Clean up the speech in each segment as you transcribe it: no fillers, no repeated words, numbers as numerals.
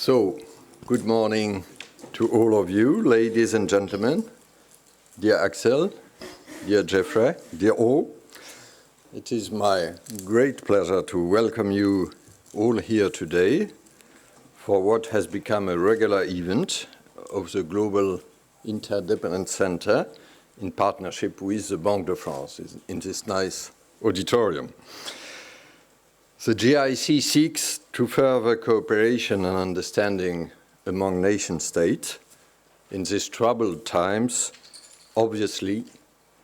So, good morning to all of you, ladies and gentlemen, dear Axel, dear Jeffrey, dear all. It is my great pleasure to welcome you all here today for what has become a regular event of the Global Interdependence Center in partnership with the Banque de France in this nice auditorium. The GIC seeks to further cooperation and understanding among nation-states. In these troubled times, obviously,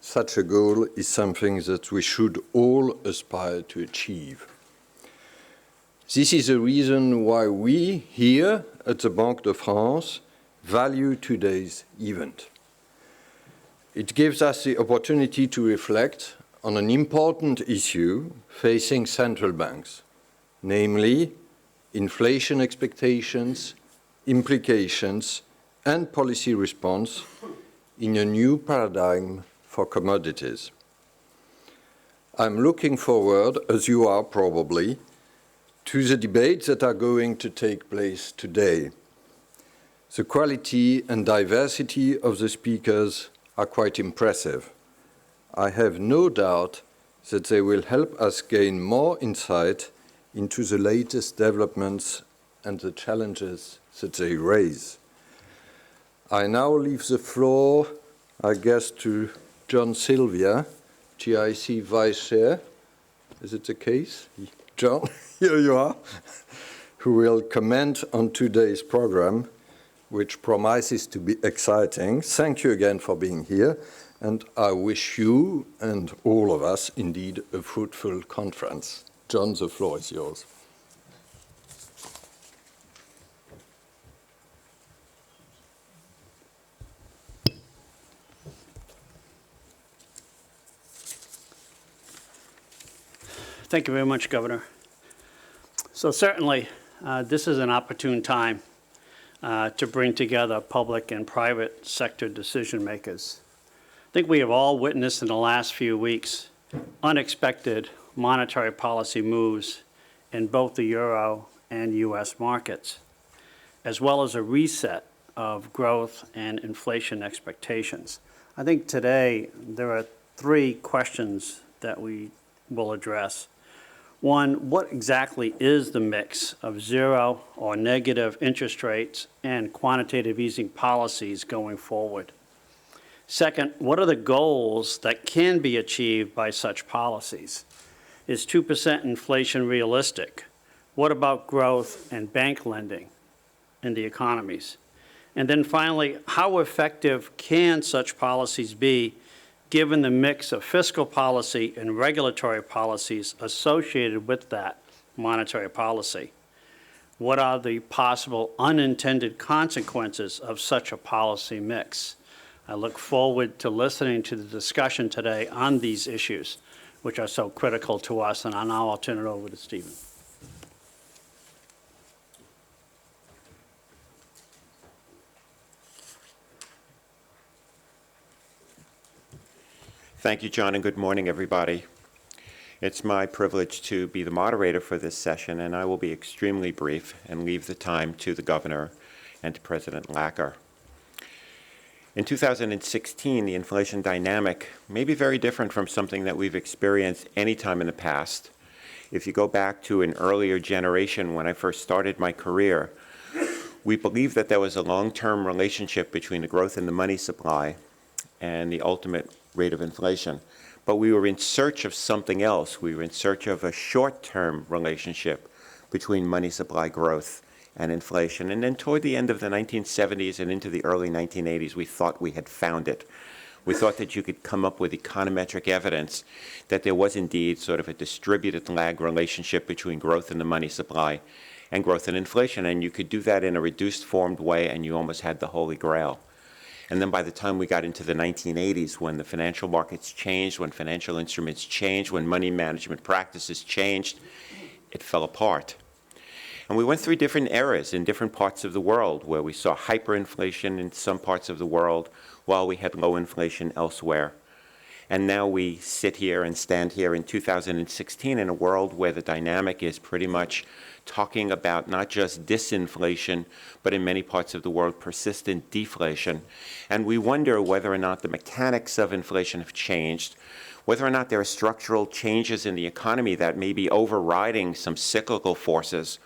such a goal is something that we should all aspire to achieve. This is the reason why we here at the Banque de France value today's event. It gives us the opportunity to reflect on an important issue facing central banks, namely inflation expectations, implications, and policy response in a new paradigm for commodities. I'm looking forward, as you are probably, to the debates that are going to take place today. The quality and diversity of the speakers are quite impressive. I have no doubt that they will help us gain more insight into the latest developments and the challenges that they raise. I now leave the floor, I guess, to John Sylvia, GIC Vice Chair. Is it the case? John, here you are, who will comment on today's program, which promises to be exciting. Thank you again for being here. And I wish you and all of us, indeed, a fruitful conference. John, the floor is yours. Thank you very much, Governor. So certainly, this is an opportune time to bring together public and private sector decision makers. I think we have all witnessed in the last few weeks unexpected monetary policy moves in both the Euro and US markets, as well as a reset of growth and inflation expectations. I think today there are three questions that we will address. One, what exactly is the mix of zero or negative interest rates and quantitative easing policies going forward? Second, what are the goals that can be achieved by such policies? Is 2% inflation realistic? What about growth and bank lending in the economies? And then finally, how effective can such policies be given the mix of fiscal policy and regulatory policies associated with that monetary policy? What are the possible unintended consequences of such a policy mix? I look forward to listening to the discussion today on these issues, which are so critical to us, and now I'll turn it over to Stephen. Thank you, John, and good morning, everybody. It's my privilege to be the moderator for this session, and I will be extremely brief and leave the time to the Governor and to President Lacker. In 2016, the inflation dynamic may be very different from something that we've experienced any time in the past. If you go back to an earlier generation when I first started my career, we believed that there was a long-term relationship between the growth in the money supply and the ultimate rate of inflation. But we were in search of something else. We were in search of a short-term relationship between money supply growth and inflation. And then toward the end of the 1970s and into the early 1980s, we thought we had found it. We thought that you could come up with econometric evidence that there was indeed sort of a distributed lag relationship between growth in the money supply and growth in inflation. And you could do that in a reduced formed way, and you almost had the Holy Grail. And then by the time we got into the 1980s, when the financial markets changed, when financial instruments changed, when money management practices changed, it fell apart. And we went through different eras in different parts of the world where we saw hyperinflation in some parts of the world while we had low inflation elsewhere. And now we sit here and stand here in 2016 in a world where the dynamic is pretty much talking about not just disinflation, but in many parts of the world, persistent deflation. And we wonder whether or not the mechanics of inflation have changed, whether or not there are structural changes in the economy that may be overriding some cyclical forces,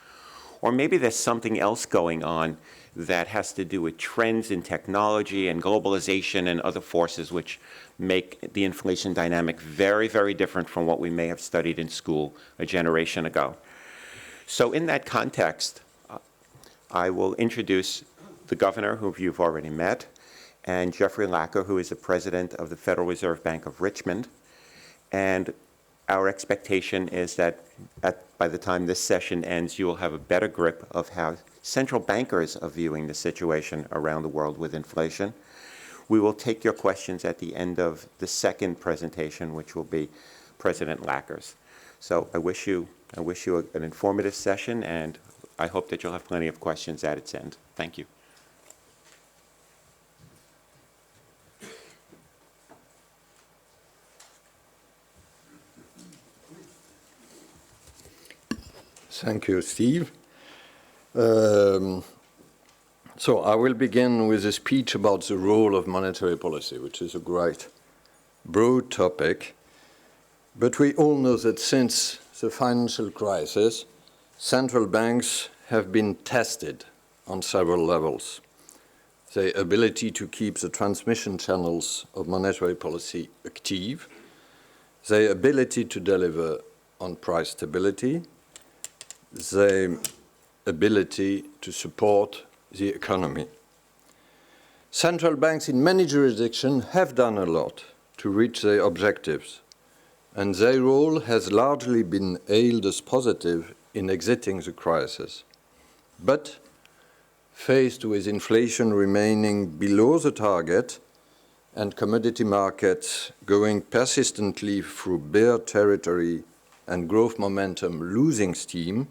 or maybe there's something else going on that has to do with trends in technology and globalization and other forces which make the inflation dynamic very, very different from what we may have studied in school a generation ago. So in that context, I will introduce the governor, who you've already met, and Jeffrey Lacker, who is the president of the Federal Reserve Bank of Richmond. And our expectation is that by the time this session ends, you will have a better grip of how central bankers are viewing the situation around the world with inflation. We will take your questions at the end of the second presentation, which will be President Lacker's. So I wish you an informative session, and I hope that you'll have plenty of questions at its end. Thank you. Thank you, Steve. So I will begin with a speech about the role of monetary policy, which is a great broad topic. But we all know that since the financial crisis, central banks have been tested on several levels. Their ability to keep the transmission channels of monetary policy active, their ability to deliver on price stability, their ability to support the economy. Central banks in many jurisdictions have done a lot to reach their objectives, and their role has largely been hailed as positive in exiting the crisis. But faced with inflation remaining below the target and commodity markets going persistently through bear territory and growth momentum losing steam,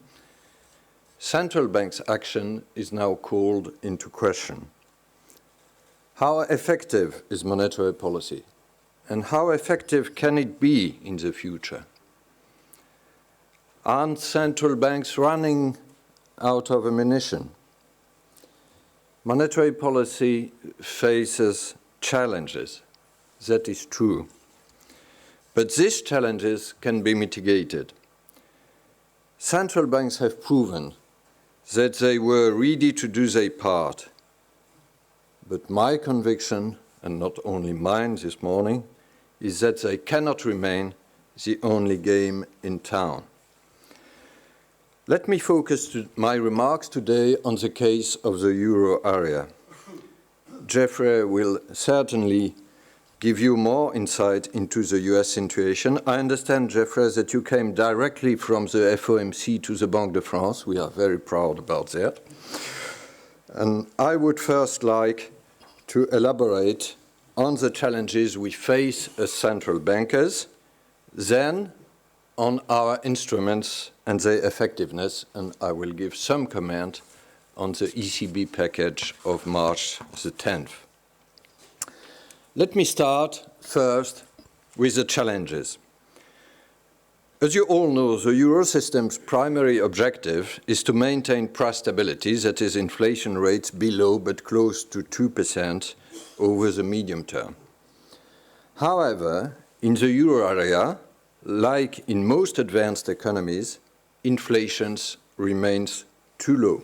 central banks' action is now called into question. How effective is monetary policy, and how effective can it be in the future? Aren't central banks running out of ammunition? Monetary policy faces challenges, that is true. But these challenges can be mitigated. Central banks have proven that they were ready to do their part. But my conviction, and not only mine this morning, is that they cannot remain the only game in town. Let me focus my remarks today on the case of the euro area. Jeffrey will certainly give you more insight into the US situation. I understand, Jeffrey, that you came directly from the FOMC to the Banque de France. We are very proud about that. And I would first like to elaborate on the challenges we face as central bankers, then on our instruments and their effectiveness, and I will give some comment on the ECB package of March the 10th. Let me start first with the challenges. As you all know, the Eurosystem's primary objective is to maintain price stability, that is, inflation rates below but close to 2% over the medium term. However, in the euro area, like in most advanced economies, inflation remains too low.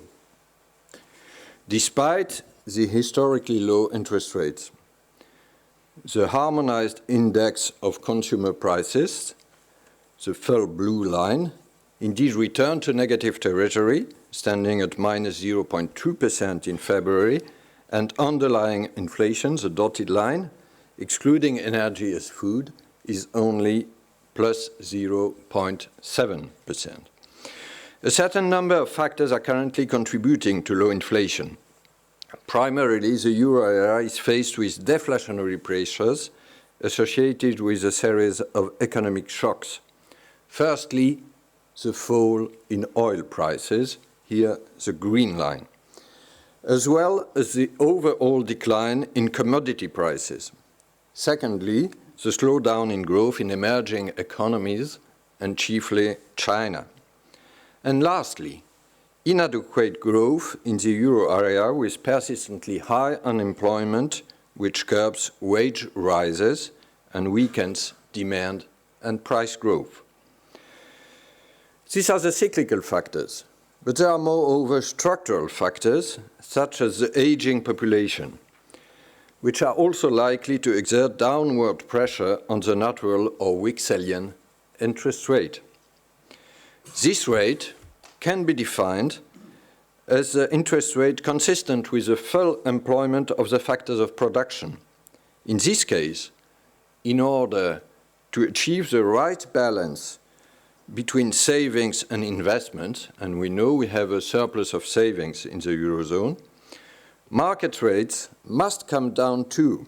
Despite the historically low interest rates, the harmonized index of consumer prices, the full blue line, indeed returned to negative territory, standing at minus 0.2% in February, and underlying inflation, the dotted line, excluding energy as food, is only plus 0.7%. A certain number of factors are currently contributing to low inflation. Primarily, the euro area is faced with deflationary pressures associated with a series of economic shocks. Firstly, the fall in oil prices, here the green line, as well as the overall decline in commodity prices. Secondly, the slowdown in growth in emerging economies, and chiefly China. And lastly, inadequate growth in the euro area with persistently high unemployment, which curbs wage rises and weakens demand and price growth. These are the cyclical factors, but there are moreover structural factors, such as the aging population, which are also likely to exert downward pressure on the natural or Wickselian interest rate. This rate can be defined as the interest rate consistent with the full employment of the factors of production. In this case, in order to achieve the right balance between savings and investment, and we know we have a surplus of savings in the Eurozone, market rates must come down too.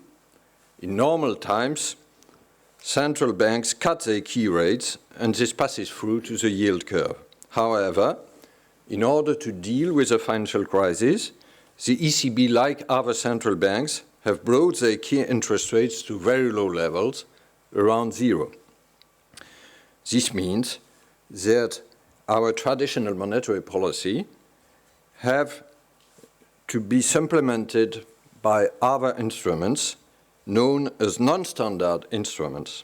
In normal times, central banks cut their key rates, and this passes through to the yield curve. However, in order to deal with the financial crisis, the ECB, like other central banks, have brought their key interest rates to very low levels, around zero. This means that our traditional monetary policy have to be supplemented by other instruments known as non-standard instruments.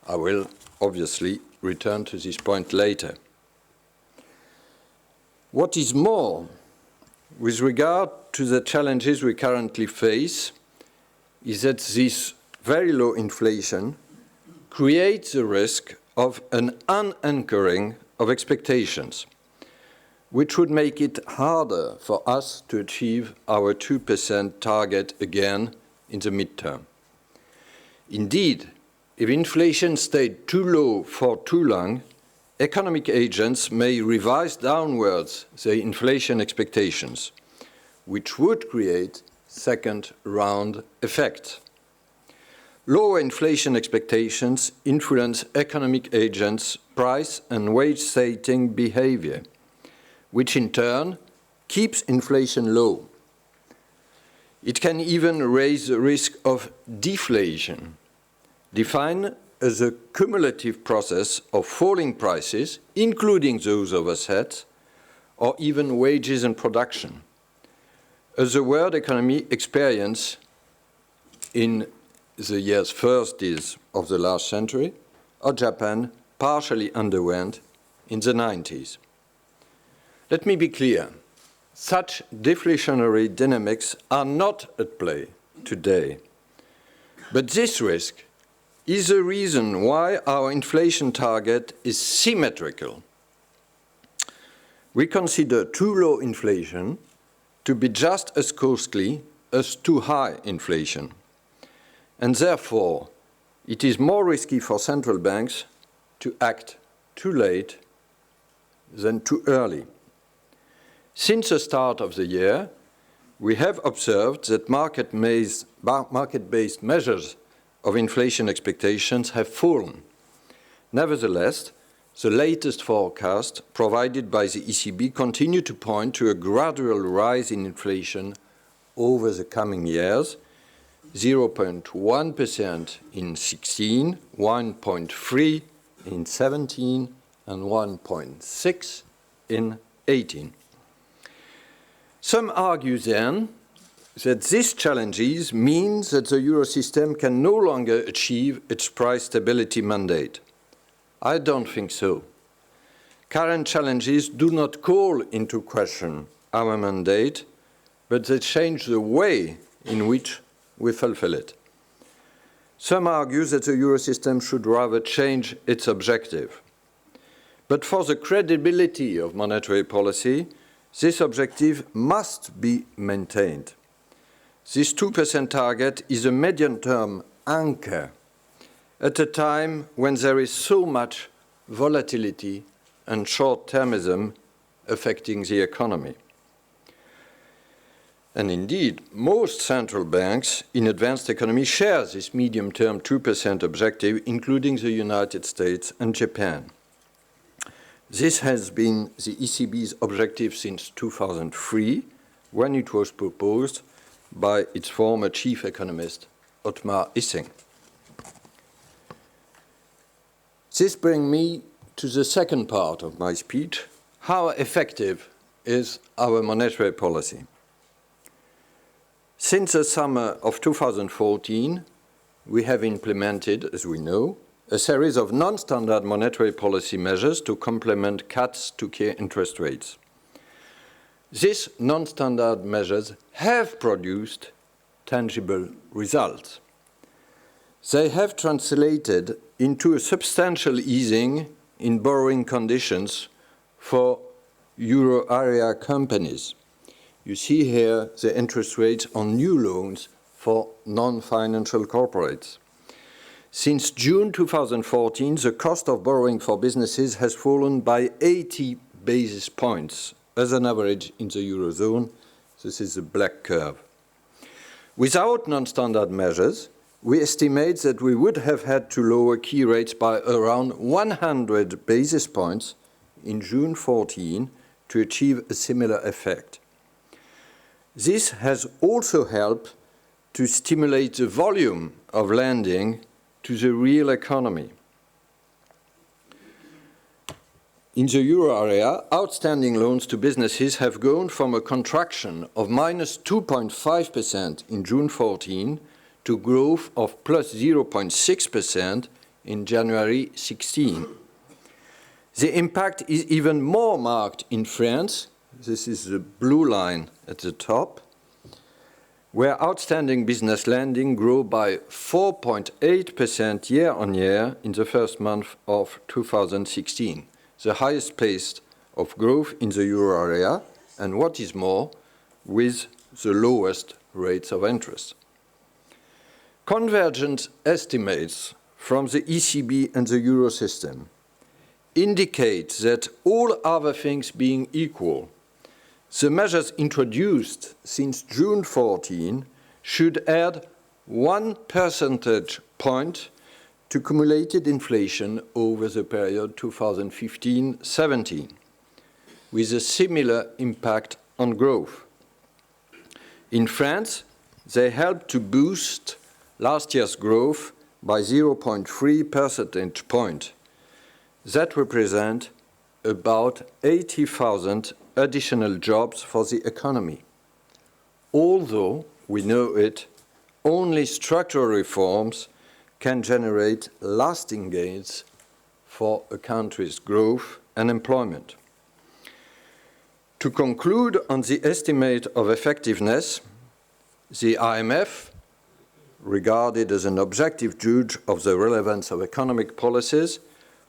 I will obviously return to this point later. What is more, with regard to the challenges we currently face, is that this very low inflation creates the risk of an unanchoring of expectations, which would make it harder for us to achieve our 2% target again in the midterm. Indeed, if inflation stayed too low for too long, economic agents may revise downwards their inflation expectations, which would create second-round effects. Lower inflation expectations influence economic agents' price and wage-setting behavior, which in turn keeps inflation low. It can even raise the risk of deflation, defined as a cumulative process of falling prices, including those of assets, or even wages and production, as the world economy experienced in the years 30s of the last century, or Japan partially underwent in the 90s. Let me be clear. Such deflationary dynamics are not at play today. But this risk is the reason why our inflation target is symmetrical. We consider too low inflation to be just as costly as too high inflation. And therefore, it is more risky for central banks to act too late than too early. Since the start of the year, we have observed that market-based measures of inflation expectations have fallen. Nevertheless, the latest forecast provided by the ECB continue to point to a gradual rise in inflation over the coming years, 0.1% in 16, 1.3 in 17, and 1.6 in 18. Some argue then that these challenges mean that the Eurosystem can no longer achieve its price stability mandate. I don't think so. Current challenges do not call into question our mandate, but they change the way in which we fulfill it. Some argue that the Eurosystem should rather change its objective. But for the credibility of monetary policy, this objective must be maintained. This 2% target is a medium-term anchor at a time when there is so much volatility and short-termism affecting the economy. And indeed, most central banks in advanced economies share this medium-term 2% objective, including the United States and Japan. This has been the ECB's objective since 2003, when it was proposed by its former chief economist, Ottmar Issing. This brings me to the second part of my speech. How effective is our monetary policy? Since the summer of 2014, we have implemented, as we know, a series of non-standard monetary policy measures to complement cuts to key interest rates. These non-standard measures have produced tangible results. They have translated into a substantial easing in borrowing conditions for euro area companies. You see here the interest rates on new loans for non-financial corporates. Since June 2014, the cost of borrowing for businesses has fallen by 80 basis points as an average in the Eurozone. This is the black curve. Without non-standard measures, we estimate that we would have had to lower key rates by around 100 basis points in June 14 to achieve a similar effect. This has also helped to stimulate the volume of lending to the real economy. In the euro area, outstanding loans to businesses have gone from a contraction of minus 2.5% in June 14 to growth of plus 0.6% in January 16. The impact is even more marked in France. This is the blue line at the top, where outstanding business lending grew by 4.8% year-on-year in the first month of 2016, the highest pace of growth in the euro area, and what is more, with the lowest rates of interest. Convergent estimates from the ECB and the euro system indicate that all other things being equal, the measures introduced since June 14 should add 1 percentage point to cumulated inflation over the period 2015-17, with a similar impact on growth. In France, they helped to boost last year's growth by 0.3 percentage point. That represents about 80,000 additional jobs for the economy. Although, we know it, only structural reforms can generate lasting gains for a country's growth and employment. To conclude on the estimate of effectiveness, the IMF, regarded as an objective judge of the relevance of economic policies,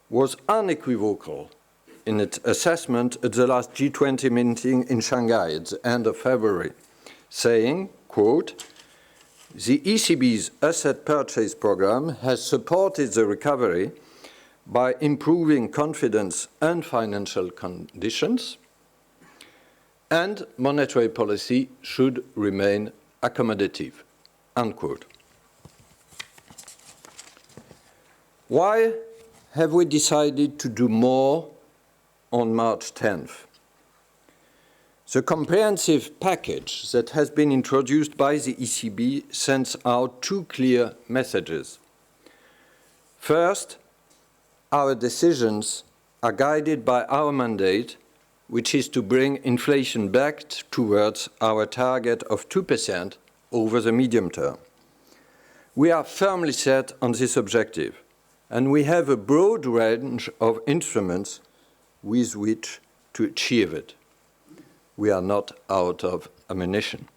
was unequivocal in its assessment at the last G20 meeting in Shanghai at the end of February, saying, quote, "The ECB's asset purchase program has supported the recovery by improving confidence and financial conditions, and monetary policy should remain accommodative," unquote. Why have we decided to do more on March 10th? The comprehensive package that has been introduced by the ECB sends out two clear messages. First, our decisions are guided by our mandate, which is to bring inflation back towards our target of 2% over the medium term. We are firmly set on this objective, and we have a broad range of instruments with which to achieve it. We are not out of ammunition.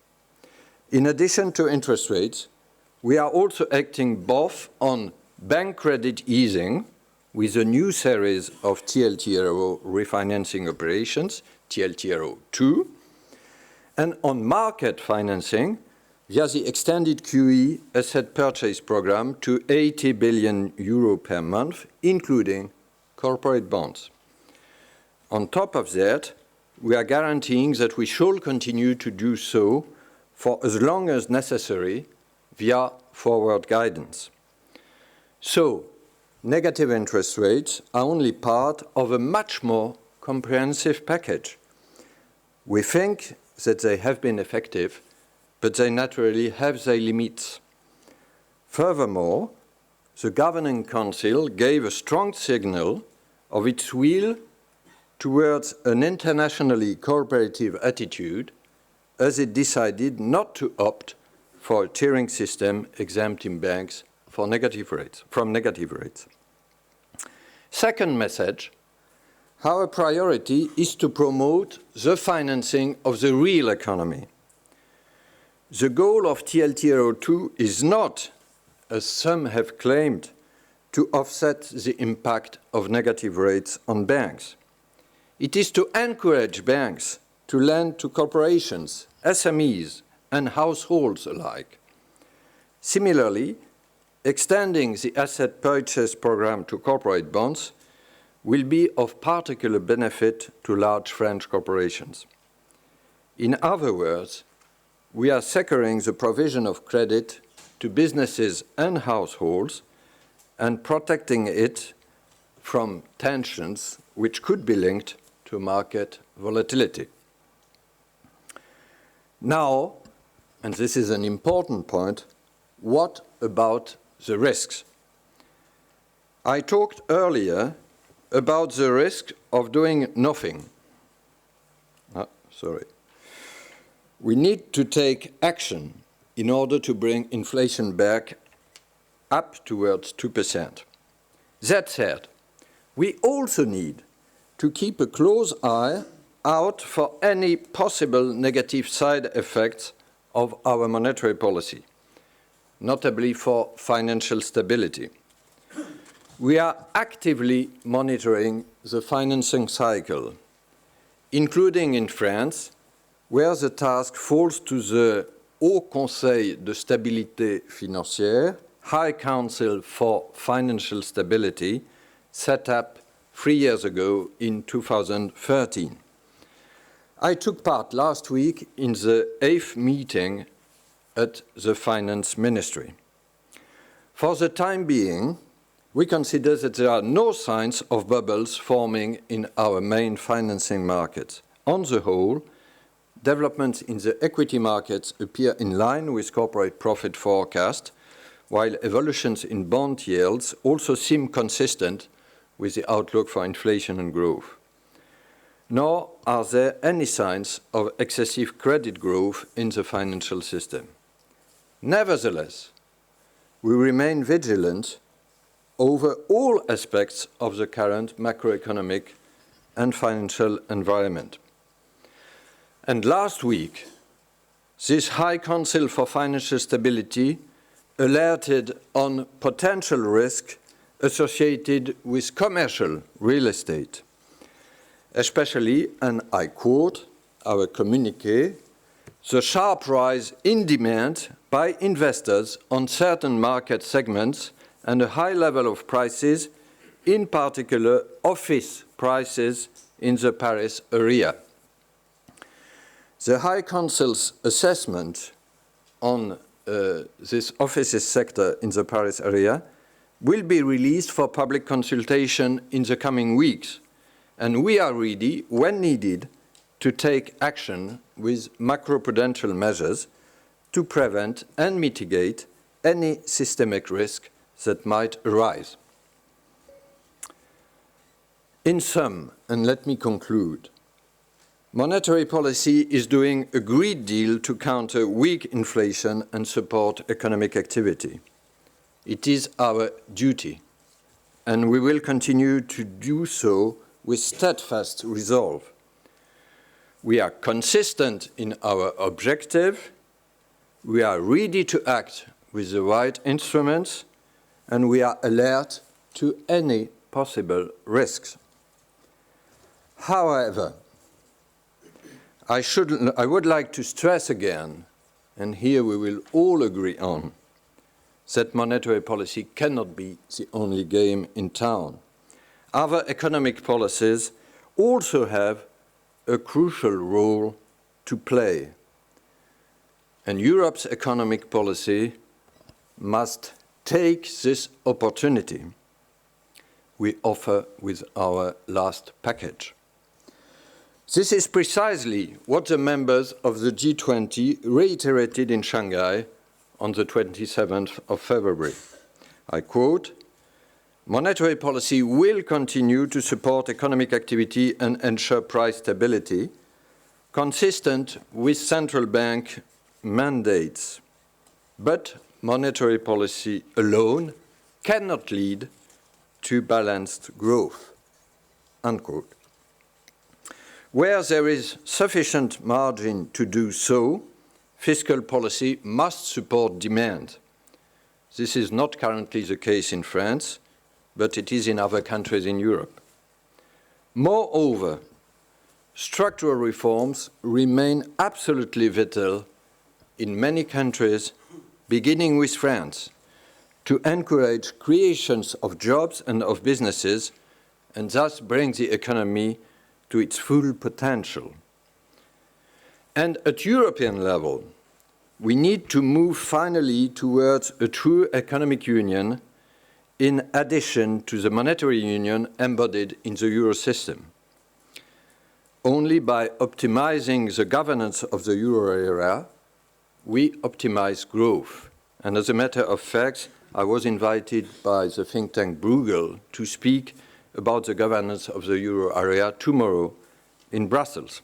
In addition to interest rates, we are also acting both on bank credit easing with a new series of TLTRO refinancing operations, TLTRO II, and on market financing via the extended QE asset purchase program to 80 billion euro per month, including corporate bonds. On top of that, we are guaranteeing that we shall continue to do so for as long as necessary via forward guidance. So, negative interest rates are only part of a much more comprehensive package. We think that they have been effective, but they naturally have their limits. Furthermore, the Governing Council gave a strong signal of its will towards an internationally cooperative attitude as it decided not to opt for a tiering system exempting banks from negative rates. Second message, our priority is to promote the financing of the real economy. The goal of TLTRO2 is not, as some have claimed, to offset the impact of negative rates on banks. It is to encourage banks to lend to corporations, SMEs, and households alike. Similarly, extending the asset purchase program to corporate bonds will be of particular benefit to large French corporations. In other words, we are securing the provision of credit to businesses and households and protecting it from tensions which could be linked to market volatility. Now, and this is an important point, what about the risks? I talked earlier about the risk of doing nothing. We need to take action in order to bring inflation back up towards 2%. That said, we also need to keep a close eye out for any possible negative side effects of our monetary policy, notably for financial stability. We are actively monitoring the financing cycle, including in France, where the task falls to the Haut Conseil de Stabilité Financière, High Council for Financial Stability, set up 3 years ago in 2013. I took part last week in the 8th meeting at the Finance Ministry. For the time being, we consider that there are no signs of bubbles forming in our main financing markets. On the whole, developments in the equity markets appear in line with corporate profit forecast, while evolutions in bond yields also seem consistent with the outlook for inflation and growth. Nor are there any signs of excessive credit growth in the financial system. Nevertheless, we remain vigilant over all aspects of the current macroeconomic and financial environment. And last week, this High Council for Financial Stability alerted on potential risk associated with commercial real estate, especially, and I quote our communiqué, the sharp rise in demand by investors on certain market segments and a high level of prices, in particular office prices in the Paris area. The High Council's assessment on this offices sector in the Paris area will be released for public consultation in the coming weeks, and we are ready, when needed, to take action with macroprudential measures to prevent and mitigate any systemic risk that might arise. In sum, and let me conclude, monetary policy is doing a great deal to counter weak inflation and support economic activity. It is our duty, and we will continue to do so with steadfast resolve. We are consistent in our objective, we are ready to act with the right instruments, and we are alert to any possible risks. However, I would like to stress again, and here we will all agree on, that monetary policy cannot be the only game in town. Other economic policies also have a crucial role to play, and Europe's economic policy must take this opportunity we offer with our last package. This is precisely what the members of the G20 reiterated in Shanghai on the 27th of February. I quote, "Monetary policy will continue to support economic activity and ensure price stability, consistent with central bank mandates. But monetary policy alone cannot lead to balanced growth." Unquote. Where there is sufficient margin to do so, fiscal policy must support demand. This is not currently the case in France, but it is in other countries in Europe. Moreover, structural reforms remain absolutely vital in many countries, beginning with France, to encourage creations of jobs and of businesses, and thus bring the economy to its full potential. And at European level, we need to move finally towards a true economic union in addition to the monetary union embodied in the euro system. Only by optimizing the governance of the euro area, we optimize growth. And as a matter of fact, I was invited by the think tank Bruegel to speak about the governance of the euro area tomorrow in Brussels.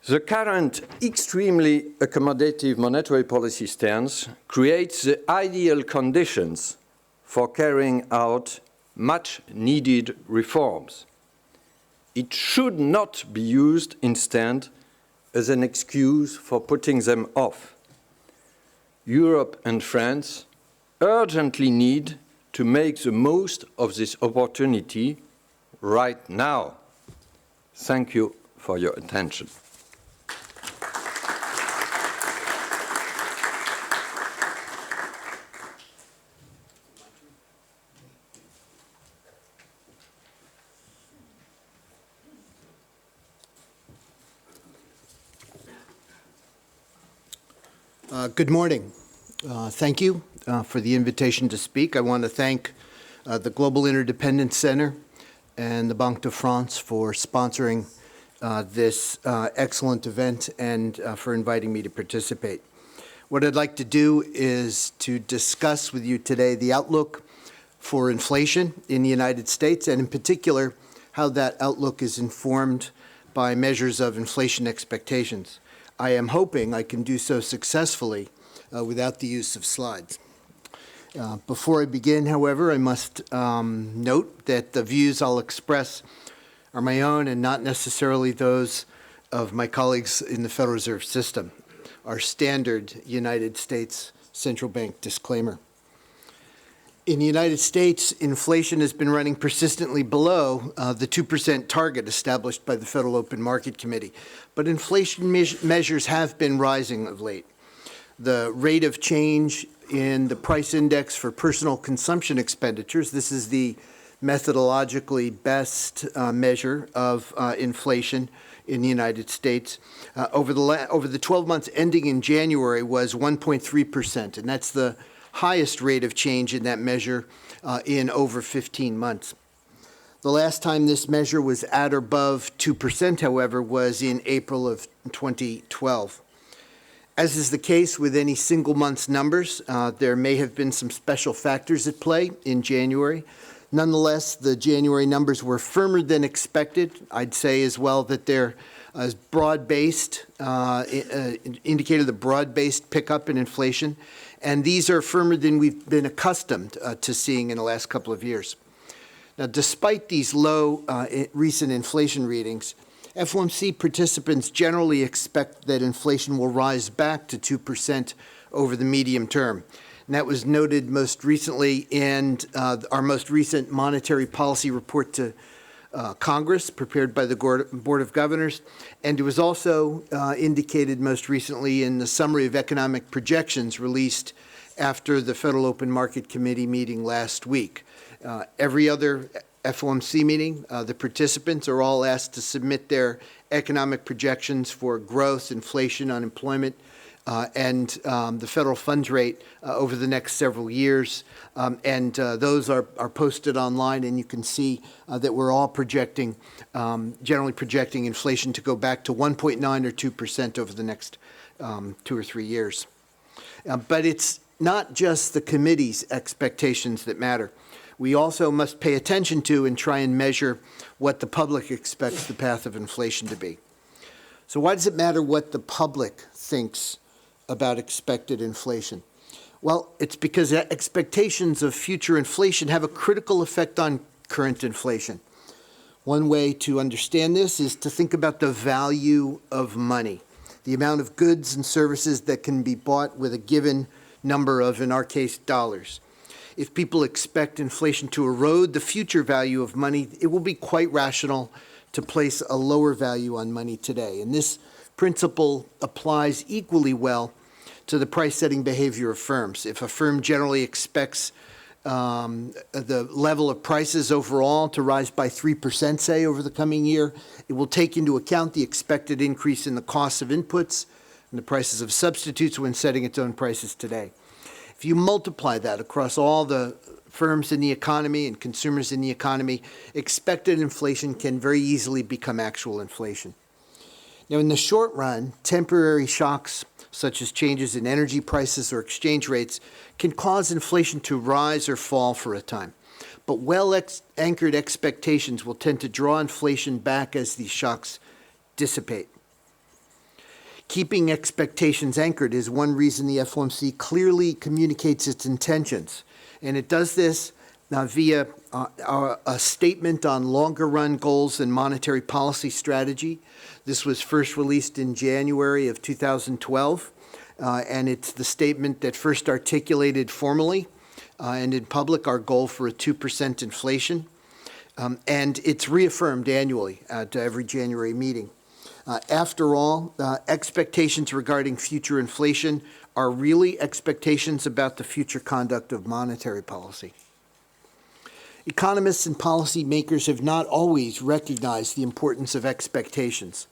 The current extremely accommodative monetary policy stance creates the ideal conditions for carrying out much needed reforms. It should not be used instead as an excuse for putting them off. Europe and France urgently need to make the most of this opportunity right now. Thank you for your attention. Good morning. Thank you for the invitation to speak. I want to thank the Global Interdependence Center and the Banque de France for sponsoring this excellent event and for inviting me to participate. What I'd like to do is to discuss with you today the outlook for inflation in the United States, and in particular, how that outlook is informed by measures of inflation expectations. I am hoping I can do so successfully without the use of slides. Before I begin, however, I must note that the views I'll express are my own and not necessarily those of my colleagues in the Federal Reserve System, our standard United States Central Bank disclaimer. In the United States, inflation has been running persistently below the 2% target established by the Federal Open Market Committee, but inflation measures have been rising of late. The rate of change in the price index for personal consumption expenditures, this is the methodologically best measure of inflation in the United States, over the 12 months ending in January was 1.3%, and that's the highest rate of change in that measure in over 15 months. The last time this measure was at or above 2%, however, was in April of 2012. As is the case with any single month's numbers, there may have been some special factors at play in January. Nonetheless, the January numbers were firmer than expected. I'd say as well that they're broad-based, indicated the broad-based pickup in inflation, and these are firmer than we've been accustomed to seeing in the last couple of years. Now, despite these low recent inflation readings, FOMC participants generally expect that inflation will rise back to 2% over the medium term. And that was noted most recently in our most recent monetary policy report to Congress, prepared by the Board of Governors, and it was also indicated most recently in the summary of economic projections released after the Federal Open Market Committee meeting last week. Every other FOMC meeting, the participants are all asked to submit their economic projections for growth, inflation, unemployment, and the federal funds rate over the next several years. Those are posted online, and you can see that we're all projecting, generally projecting inflation to go back to 1.9 or 2% over the next 2 or 3 years. But it's not just the committee's expectations that matter. We also must pay attention to and try and measure what the public expects the path of inflation to be. So why does it matter what the public thinks about expected inflation? Well, it's because expectations of future inflation have a critical effect on current inflation. One way to understand this is to think about the value of money, the amount of goods and services that can be bought with a given number of, in our case, dollars. If people expect inflation to erode the future value of money, it will be quite rational to place a lower value on money today. And this principle applies equally well to the price-setting behavior of firms. If a firm generally expects the level of prices overall to rise by 3%, say, over the coming year, it will take into account the expected increase in the costs of inputs and the prices of substitutes when setting its own prices today. If you multiply that across all the firms in the economy and consumers in the economy, expected inflation can very easily become actual inflation. Now, in the short run, temporary shocks such as changes in energy prices or exchange rates can cause inflation to rise or fall for a time. But well-anchored expectations will tend to draw inflation back as these shocks dissipate. Keeping expectations anchored is one reason the FOMC clearly communicates its intentions. And it does this via a statement on longer-run goals and monetary policy strategy. This was first released in January of 2012, and it's the statement that first articulated formally and in public our goal for a 2% inflation. And it's reaffirmed annually at every January meeting. After all, expectations regarding future inflation are really expectations about the future conduct of monetary policy. Economists and policymakers have not always recognized the importance of expectations.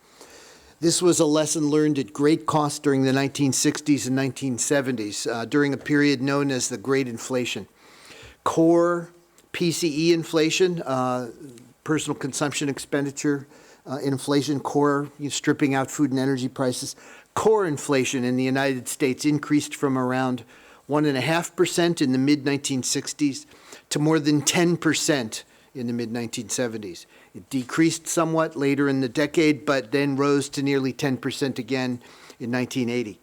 This was a lesson learned at great cost during the 1960s and 1970s, during a period known as the Great Inflation. Core PCE inflation, personal consumption expenditure inflation, core, stripping out food and energy prices, core inflation in the United States increased from around 1.5% in the mid-1960s to more than 10% in the mid-1970s. It decreased somewhat later in the decade, but then rose to nearly 10% again in 1980.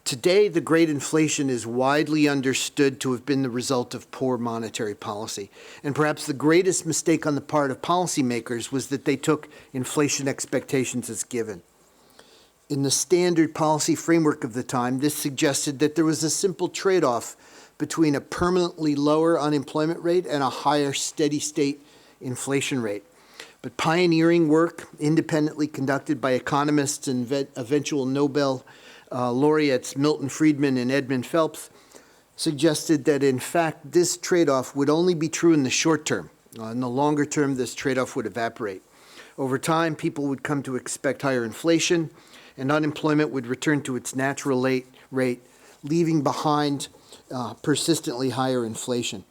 Today, the Great Inflation is widely understood to have been the result of poor monetary policy. And perhaps the greatest mistake on the part of policymakers was that they took inflation expectations as given. In the standard policy framework of the time, this suggested that there was a simple trade-off between a permanently lower unemployment rate and a higher steady-state inflation rate. But pioneering work, independently conducted by economists and eventual Nobel laureates Milton Friedman and Edmund Phelps, suggested that, in fact, this trade-off would only be true in the short term. In the longer term, this trade-off would evaporate. Over time, people would come to expect higher inflation, and unemployment would return to its natural rate, leaving behind persistently higher inflation.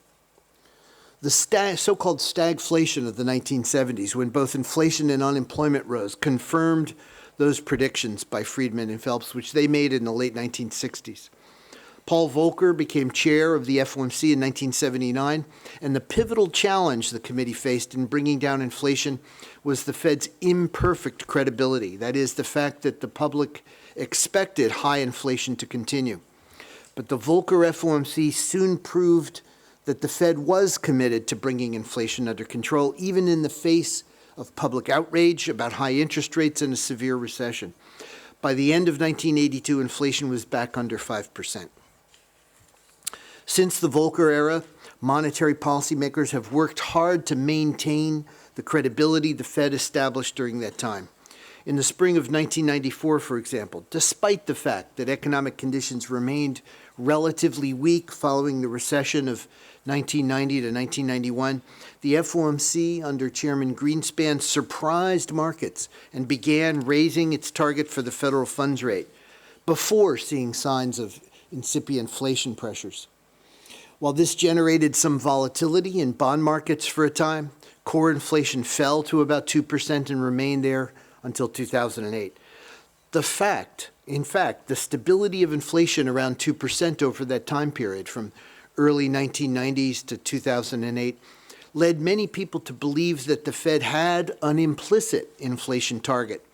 The so-called stagflation of the 1970s, when both inflation and unemployment rose, confirmed those predictions by Friedman and Phelps, which they made in the late 1960s. Paul Volcker became chair of the FOMC in 1979, and the pivotal challenge the committee faced in bringing down inflation was the Fed's imperfect credibility. That is, the fact that the public expected high inflation to continue. But the Volcker FOMC soon proved that the Fed was committed to bringing inflation under control, even in the face of public outrage about high interest rates and a severe recession. By the end of 1982, inflation was back under 5%. Since the Volcker era, monetary policymakers have worked hard to maintain the credibility the Fed established during that time. In the spring of 1994, for example, despite the fact that economic conditions remained relatively weak following the recession of 1990 to 1991, the FOMC under Chairman Greenspan surprised markets and began raising its target for the federal funds rate before seeing signs of incipient inflation pressures. While this generated some volatility in bond markets for a time, core inflation fell to about 2% and remained there until 2008. The fact In fact, the stability of inflation around 2% over that time period from early 1990s to 2008 led many people to believe that the Fed had an implicit inflation target.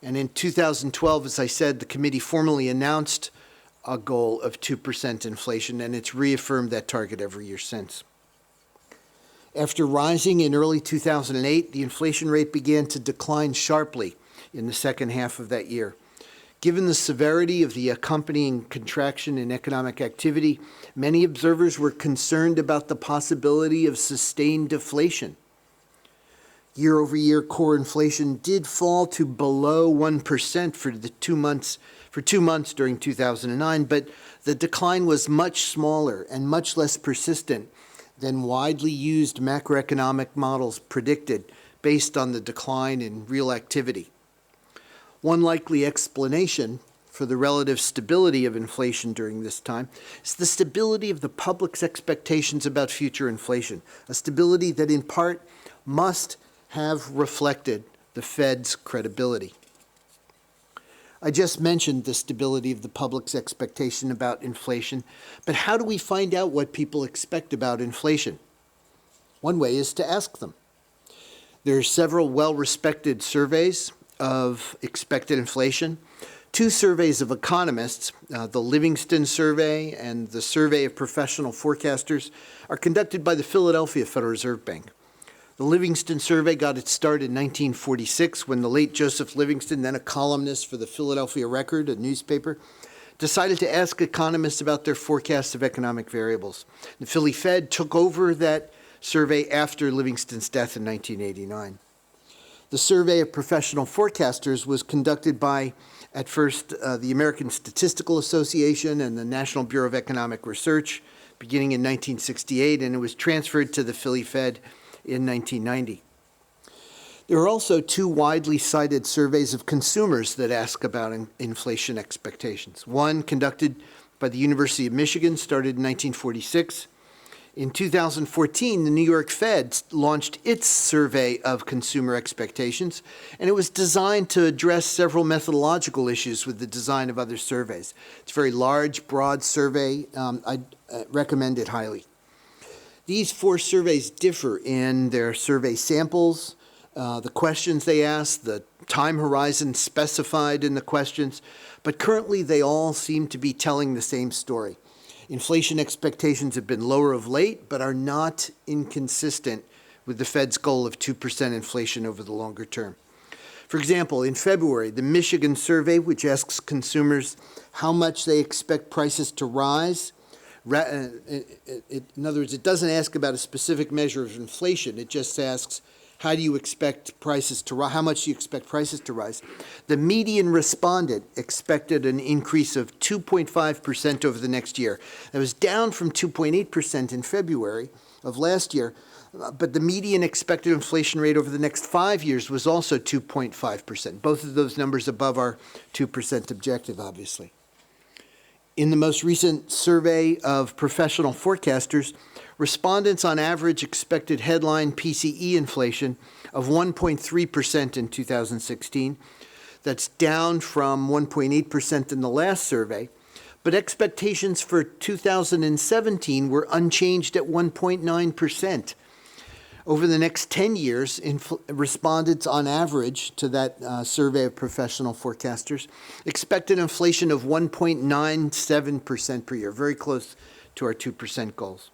And in 2012, as I said, the committee formally announced a goal of 2% inflation, and it's reaffirmed that target every year since. After rising in early 2008, the inflation rate began to decline sharply in the second half of that year. Given the severity of the accompanying contraction in economic activity, many observers were concerned about the possibility of sustained deflation. Year-over-year core inflation did fall to below 1% for 2 months during 2009, but the decline was much smaller and much less persistent than widely used macroeconomic models predicted based on the decline in real activity. One likely explanation for the relative stability of inflation during this time is the stability of the public's expectations about future inflation, a stability that in part must have reflected the Fed's credibility. I just mentioned the stability of the public's expectation about inflation, but how do we find out what people expect about inflation? One way is to ask them. There are several well-respected surveys of expected inflation. 2 surveys of economists, the Livingston Survey and the Survey of Professional Forecasters, are conducted by the Philadelphia Federal Reserve Bank. The Livingston Survey got its start in 1946 when the late Joseph Livingston, then a columnist for the Philadelphia Record, a newspaper, decided to ask economists about their forecasts of economic variables. The Philly Fed took over that survey after Livingston's death in 1989. The Survey of Professional Forecasters was conducted by, at first, the American Statistical Association and the National Bureau of Economic Research, beginning in 1968, and it was transferred to the Philly Fed in 1990. There are also 2 widely cited surveys of consumers that ask about inflation expectations. One conducted by the University of Michigan, started in 1946. In 2014, the New York Fed launched its survey of consumer expectations, and it was designed to address several methodological issues with the design of other surveys. It's a very large, broad survey. I recommend it highly. These 4 surveys differ in their survey samples, the questions they ask, the time horizon specified in the questions, but currently they all seem to be telling the same story. Inflation expectations have been lower of late, but are not inconsistent with the Fed's goal of 2% inflation over the longer term. For example, in February, the Michigan survey, which asks consumers how much they expect prices to rise, in other words, it doesn't ask about a specific measure of inflation. It just asks, how do you expect prices to rise? How much do you expect prices to rise? The median respondent expected an increase of 2.5% over the next year. That was down from 2.8% in February of last year, but the median expected inflation rate over the next 5 years was also 2.5%. Both of those numbers above our 2% objective, obviously. In the most recent survey of professional forecasters, respondents on average expected headline PCE inflation of 1.3% in 2016. That's down from 1.8% in the last survey, but expectations for 2017 were unchanged at 1.9%. Over the next 10 years, respondents on average to that survey of professional forecasters expected inflation of 1.97% per year, very close to our 2% goals.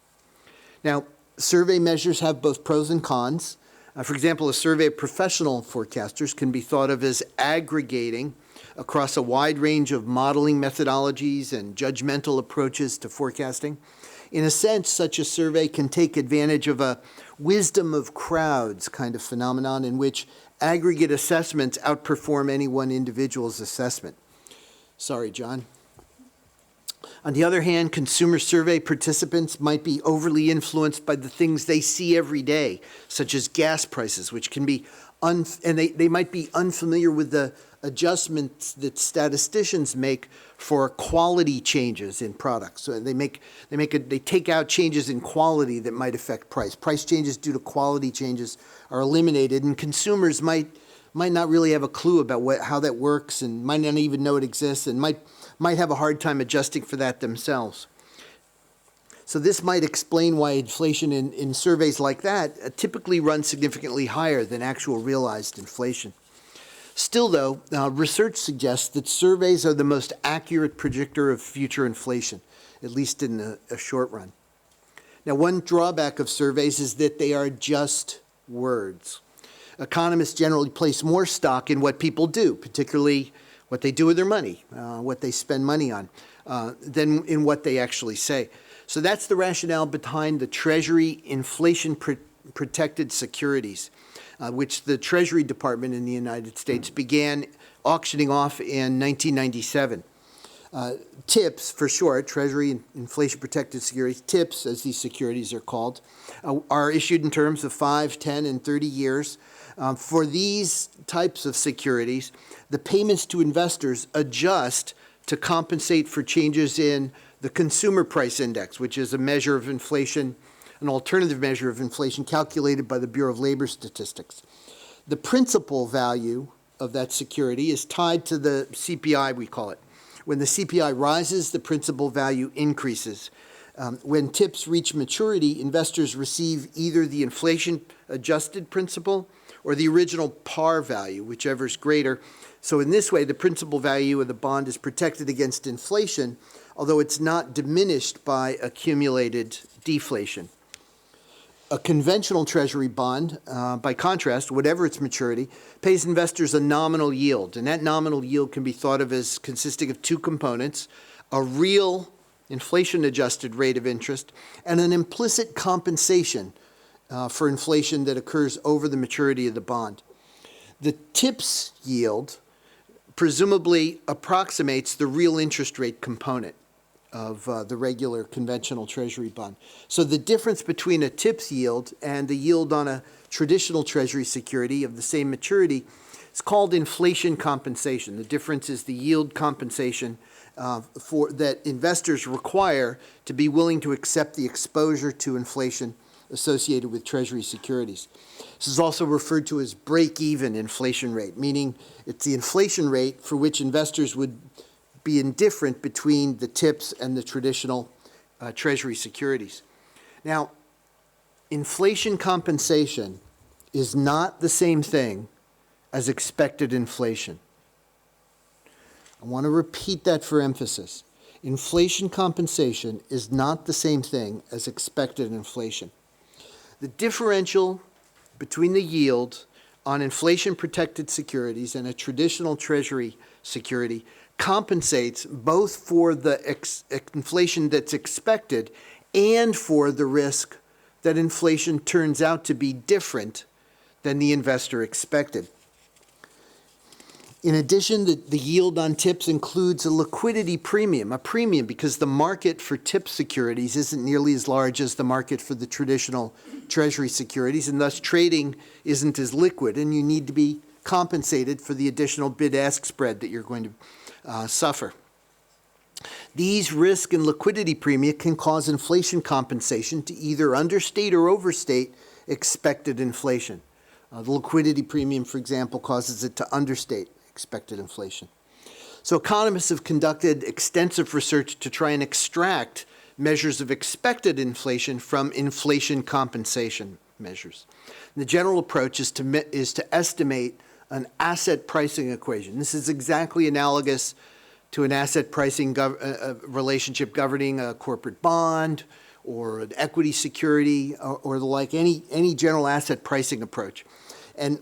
Now, survey measures have both pros and cons. For example, a survey of professional forecasters can be thought of as aggregating across a wide range of modeling methodologies and judgmental approaches to forecasting. In a sense, such a survey can take advantage of a wisdom of crowds kind of phenomenon in which aggregate assessments outperform any one individual's assessment. Sorry, John. On the other hand, consumer survey participants might be overly influenced by the things they see every day, such as gas prices, which can be, and they might be unfamiliar with the adjustments that statisticians make for quality changes in products. So they take out changes in quality that might affect price. Price changes due to quality changes are eliminated, and consumers might might not really have a clue about how that works and might not even know it exists and might have a hard time adjusting for that themselves. So this might explain why inflation in surveys like that typically runs significantly higher than actual realized inflation. Still, though, research suggests that surveys are the most accurate predictor of future inflation, at least in a short run. Now, one drawback of surveys is that they are just words. Economists generally place more stock in what people do, particularly what they do with their money, what they spend money on, than in what they actually say. So that's the rationale behind the Treasury inflation-protected securities, which the Treasury Department in the United States began auctioning off in 1997. TIPS, for short, Treasury Inflation-Protected Securities, TIPS, as these securities are called, are issued in terms of 5, 10, and 30 years. For these types of securities, the payments to investors adjust to compensate for changes in the Consumer Price Index, which is a measure of inflation, an alternative measure of inflation calculated by the Bureau of Labor Statistics. The principal value of that security is tied to the CPI, we call it. When the CPI rises, the principal value increases. When TIPS reach maturity, investors receive either the inflation-adjusted principal or the original par value, whichever is greater. So in this way, the principal value of the bond is protected against inflation, although it's not diminished by accumulated deflation. A conventional Treasury bond, by contrast, whatever its maturity, pays investors a nominal yield, and that nominal yield can be thought of as consisting of two components: a real inflation-adjusted rate of interest and an implicit compensation for inflation that occurs over the maturity of the bond. The TIPS yield presumably approximates the real interest rate component of the regular conventional Treasury bond. So the difference between a TIPS yield and the yield on a traditional Treasury security of the same maturity is called inflation compensation. The difference is the yield compensation that investors require to be willing to accept the exposure to inflation associated with Treasury securities. This is also referred to as break-even inflation rate, meaning it's the inflation rate for which investors would be indifferent between the TIPS and the traditional Treasury securities. Now, inflation compensation is not the same thing as expected inflation. I want to repeat that for emphasis. Inflation compensation is not the same thing as expected inflation. The differential between the yield on inflation-protected securities and a traditional Treasury security compensates both for the inflation that's expected and for the risk that inflation turns out to be different than the investor expected. In addition, the yield on TIPS includes a liquidity premium, a premium because the market for TIPS securities isn't nearly as large as the market for the traditional Treasury securities, and thus trading isn't as liquid, and you need to be compensated for the additional bid-ask spread that you're going to suffer. These risk and liquidity premia can cause inflation compensation to either understate or overstate expected inflation. The liquidity premium, for example, causes it to understate expected inflation. So economists have conducted extensive research to try and extract measures of expected inflation from inflation compensation measures. And the general approach is to estimate an asset pricing equation. This is exactly analogous to an asset pricing relationship governing a corporate bond or an equity security or the like, any general asset pricing approach. And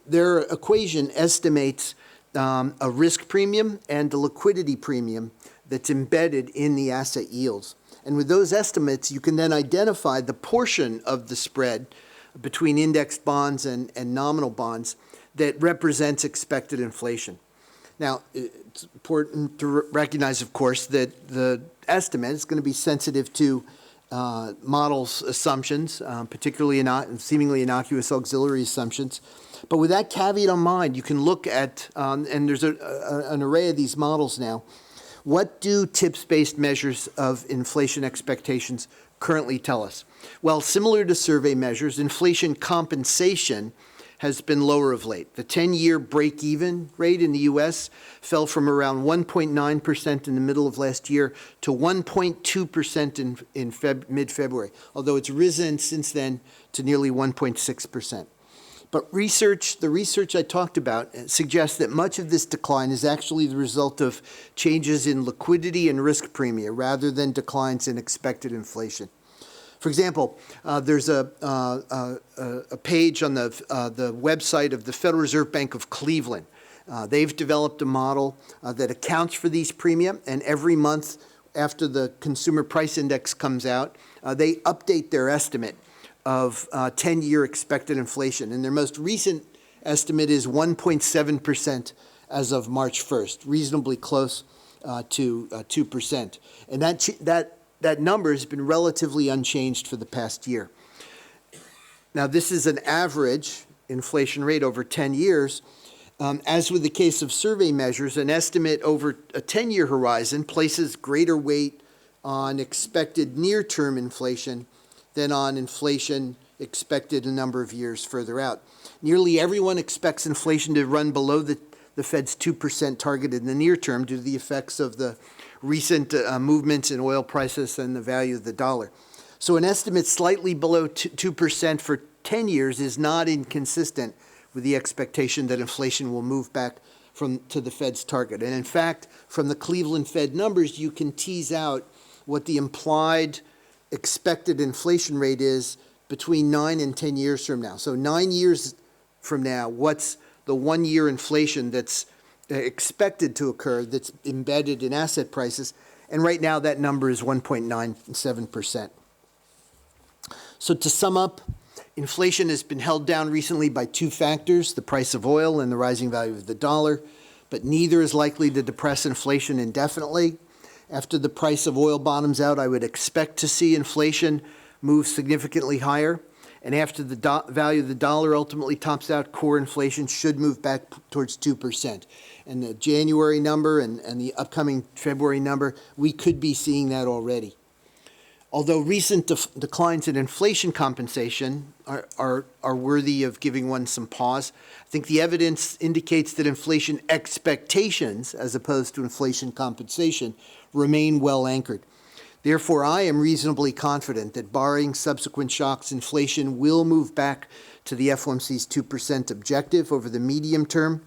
their equation estimates a risk premium and a liquidity premium that's embedded in the asset yields. And with those estimates, you can then identify the portion of the spread between indexed bonds and nominal bonds that represents expected inflation. Now, it's important to recognize, of course, that the estimate is going to be sensitive to models' assumptions, particularly seemingly innocuous auxiliary assumptions. But with that caveat in mind, you can look at, and there's an array of these models now, what do TIPS-based measures of inflation expectations currently tell us? Well, similar to survey measures, inflation compensation has been lower of late. The 10-year break-even rate in the U.S. fell from around 1.9% in the middle of last year to 1.2% in mid-February, although it's risen since then to nearly 1.6%. But the research I talked about suggests that much of this decline is actually the result of changes in liquidity and risk premia rather than declines in expected inflation. For example, there's a page on the website of the Federal Reserve Bank of Cleveland. They've developed a model that accounts for these premia, and every month after the Consumer Price Index comes out, they update their estimate of 10-year expected inflation. And their most recent estimate is 1.7% as of March 1st, reasonably close to 2%. And that number has been relatively unchanged for the past year. Now, this is an average inflation rate over 10 years. As with the case of survey measures, an estimate over a 10-year horizon places greater weight on expected near-term inflation than on inflation expected a number of years further out. Nearly everyone expects inflation to run below the Fed's 2% target in the near term due to the effects of the recent movements in oil prices and the value of the dollar. So an estimate slightly below 2% for 10 years is not inconsistent with the expectation that inflation will move back to the Fed's target. And in fact, from the Cleveland Fed numbers, you can tease out what the implied expected inflation rate is between 9 and 10 years from now. So 9 years from now, what's the 1-year inflation that's expected to occur that's embedded in asset prices? And right now that number is 1.97%. So to sum up, inflation has been held down recently by two factors, the price of oil and the rising value of the dollar, but neither is likely to depress inflation indefinitely. After the price of oil bottoms out, I would expect to see inflation move significantly higher. And after the value of the dollar ultimately tops out, core inflation should move back towards 2%. And the January number and the upcoming February number, we could be seeing that already. Although recent declines in inflation compensation are worthy of giving one some pause, I think the evidence indicates that inflation expectations, as opposed to inflation compensation, remain well anchored. Therefore, I am reasonably confident that barring subsequent shocks, inflation will move back to the FOMC's 2% objective over the medium term,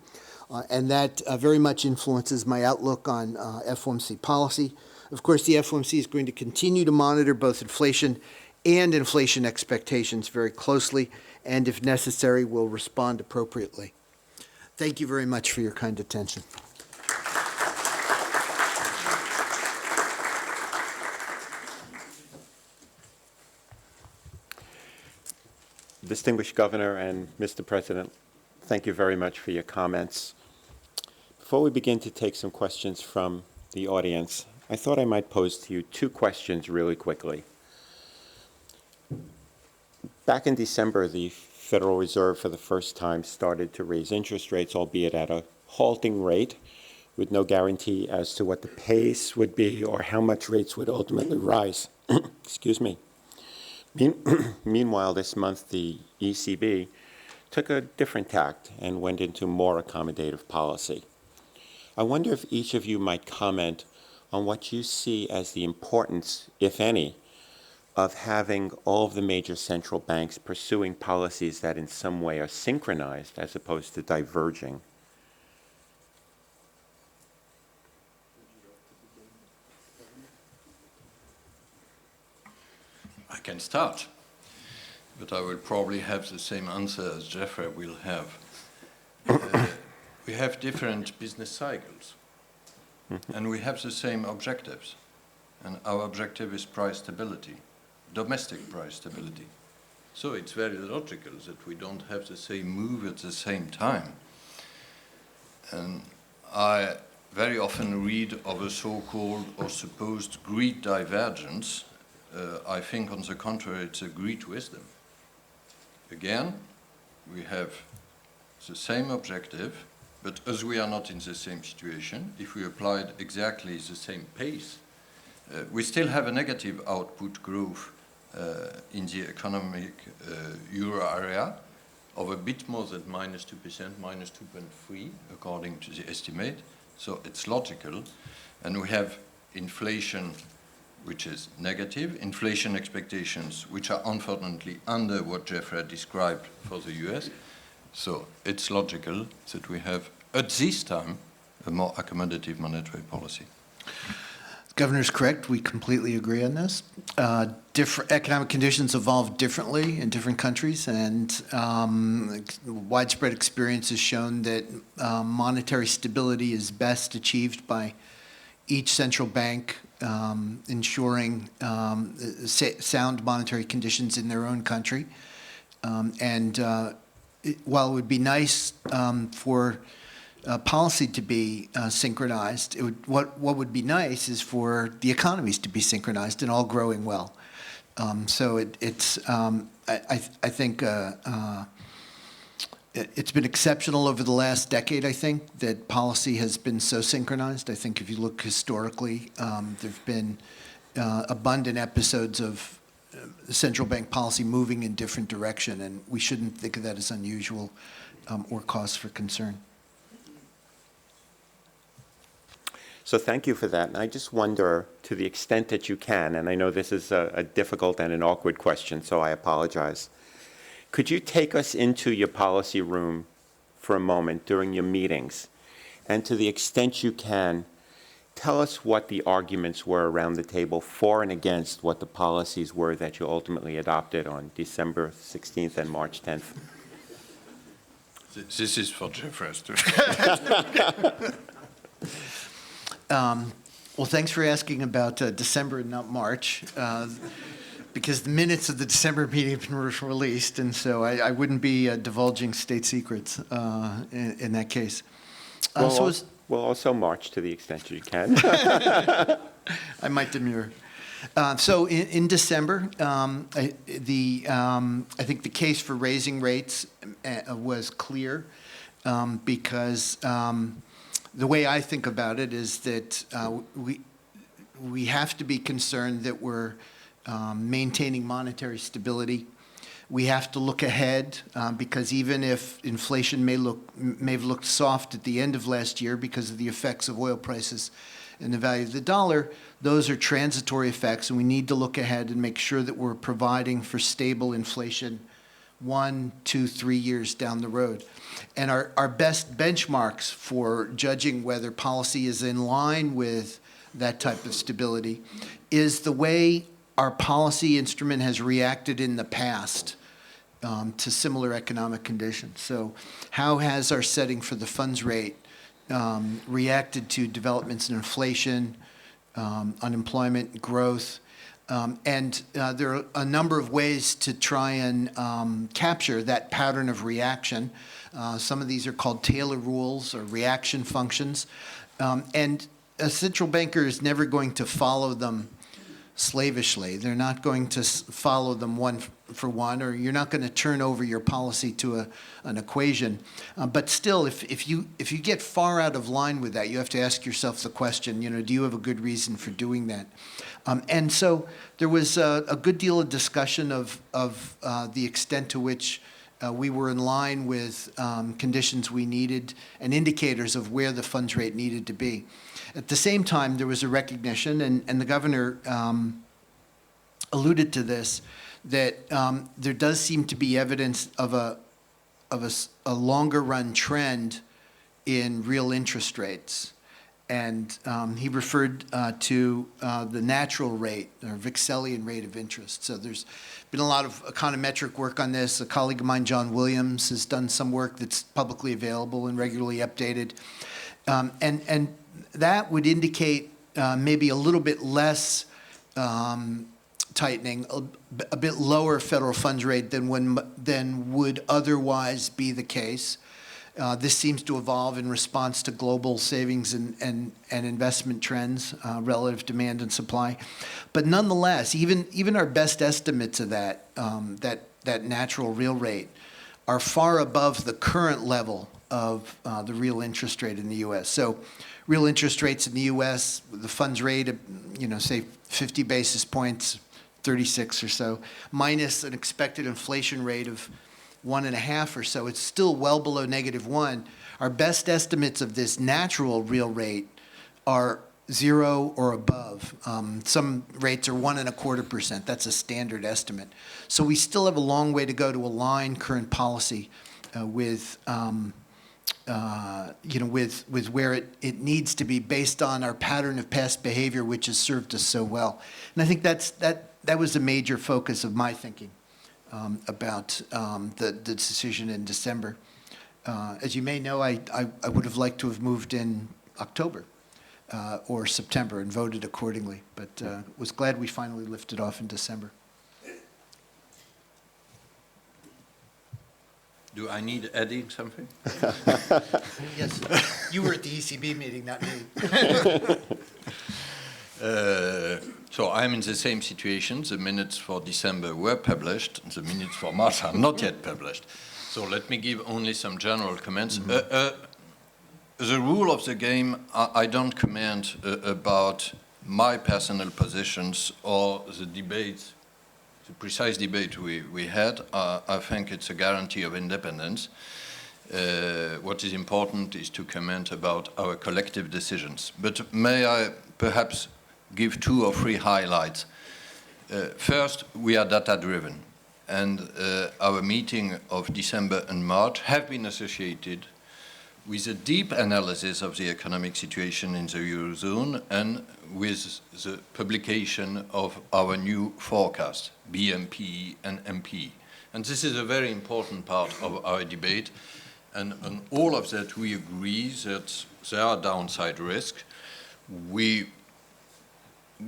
and that very much influences my outlook on FOMC policy. Of course, the FOMC is going to continue to monitor both inflation and inflation expectations very closely, and if necessary, will respond appropriately. Thank you very much for your kind attention. Distinguished Governor and Mr. President, thank you very much for your comments. Before we begin to take some questions from the audience, I thought I might pose to you two questions really quickly. Back in December, the Federal Reserve for the first time started to raise interest rates, albeit at a halting rate, with no guarantee as to what the pace would be or how much rates would ultimately rise. Excuse me. Meanwhile, this month, the ECB took a different tact and went into more accommodative policy. I wonder if each of you might comment on what you see as the importance, if any, of having all of the major central banks pursuing policies that in some way are synchronized as opposed to diverging. I can start, but I will probably have the same answer as Jeffrey will have. We have different business cycles, and we have the same objectives. And our objective is price stability, domestic price stability. So it's very logical that we don't have the same move at the same time. And I very often read of a so-called or supposed greed divergence. I think, on the contrary, it's a great wisdom. Again, we have the same objective, but as we are not in the same situation, if we applied exactly the same pace, we still have a negative output growth in the economic euro area of a bit more than -2%, -2.3, according to the estimate. So it's logical. And we have inflation, which is negative, inflation expectations, which are unfortunately under what Jeffrey described for the US. So it's logical that we have, at this time, a more accommodative monetary policy. Governor's correct. We completely agree on this. Different economic conditions evolve differently in different countries, and widespread experience has shown that monetary stability is best achieved by each central bank ensuring sound monetary conditions in their own country. While it would be nice for policy to be synchronized, what would be nice is for the economies to be synchronized and all growing well. I think it's been exceptional over the last decade, I think, that policy has been so synchronized. I think if you look historically, there have been abundant episodes of central bank policy moving in different direction, and we shouldn't think of that as unusual or cause for concern. So thank you for that. And I just wonder, to the extent that you can, and I know this is a difficult and an awkward question, so I apologize. Could you take us into your policy room for a moment during your meetings, and to the extent you can, tell us what the arguments were around the table for and against what the policies were that you ultimately adopted on December 16th and March 10th? This is for Jeffrey. Well, thanks for asking about December and not March, because the minutes of the December meeting have been released, and so I wouldn't be divulging state secrets in that case. Well, also March to the extent you can. I might demur. So in December, I think the case for raising rates was clear because the way I think about it is that we have to be concerned that we're maintaining monetary stability. We have to look ahead because even if inflation may have looked soft at the end of last year because of the effects of oil prices and the value of the dollar, those are transitory effects, and we need to look ahead and make sure that we're providing for stable inflation 1, 2, 3 years down the road. And our best benchmarks for judging whether policy is in line with that type of stability is the way our policy instrument has reacted in the past to similar economic conditions. So how has our setting for the funds rate reacted to developments in inflation, unemployment, growth? And there are a number of ways to try and capture that pattern of reaction. Some of these are called Taylor rules or reaction functions. And a central banker is never going to follow them slavishly. They're not going to follow them one for one, or you're not going to turn over your policy to an equation. But still, if you get far out of line with that, you have to ask yourself the question, do you have a good reason for doing that? And so there was a good deal of discussion of the extent to which we were in line with conditions we needed and indicators of where the funds rate needed to be. At the same time, there was a recognition, and the governor alluded to this, that there does seem to be evidence of a longer run trend in real interest rates. And he referred to the natural rate, or Vixelian rate of interest. So there's been a lot of econometric work on this. A colleague of mine, John Williams, has done some work that's publicly available and regularly updated. And that would indicate maybe a little bit less tightening, a bit lower federal funds rate than would otherwise be the case. This seems to evolve in response to global savings and investment trends, relative demand and supply. But nonetheless, even our best estimates of that natural real rate are far above the current level of the real interest rate in the U.S. So real interest rates in the U.S., the funds rate, say 50 basis points, 36 or so, minus an expected inflation rate of 1.5 or so. It's still well below -1. Our best estimates of this natural real rate are 0 or above. Some rates are 1.25%. That's a standard estimate. So we still have a long way to go to align current policy with where it needs to be based on our pattern of past behavior, which has served us so well. And I think that was a major focus of my thinking about the decision in December. As you may know, I would have liked to have moved in October or September and voted accordingly, but was glad we finally lifted off in December. Do I need adding something? Yes, you were at the ECB meeting, not me. So I'm in the same situation. The minutes for December were published. The minutes for March are not yet published. So let me give only some general comments. The rule of the game, I don't comment about my personal positions or the debates, the precise debate we had. I think it's a guarantee of independence. What is important is to comment about our collective decisions. But may I perhaps give 2 or 3 highlights? First, we are data-driven, and our meeting of December and March have been associated with a deep analysis of the economic situation in the Eurozone and with the publication of our new forecast, BMP and MP. And this is a very important part of our debate. And on all of that, we agree that there are downside risks. We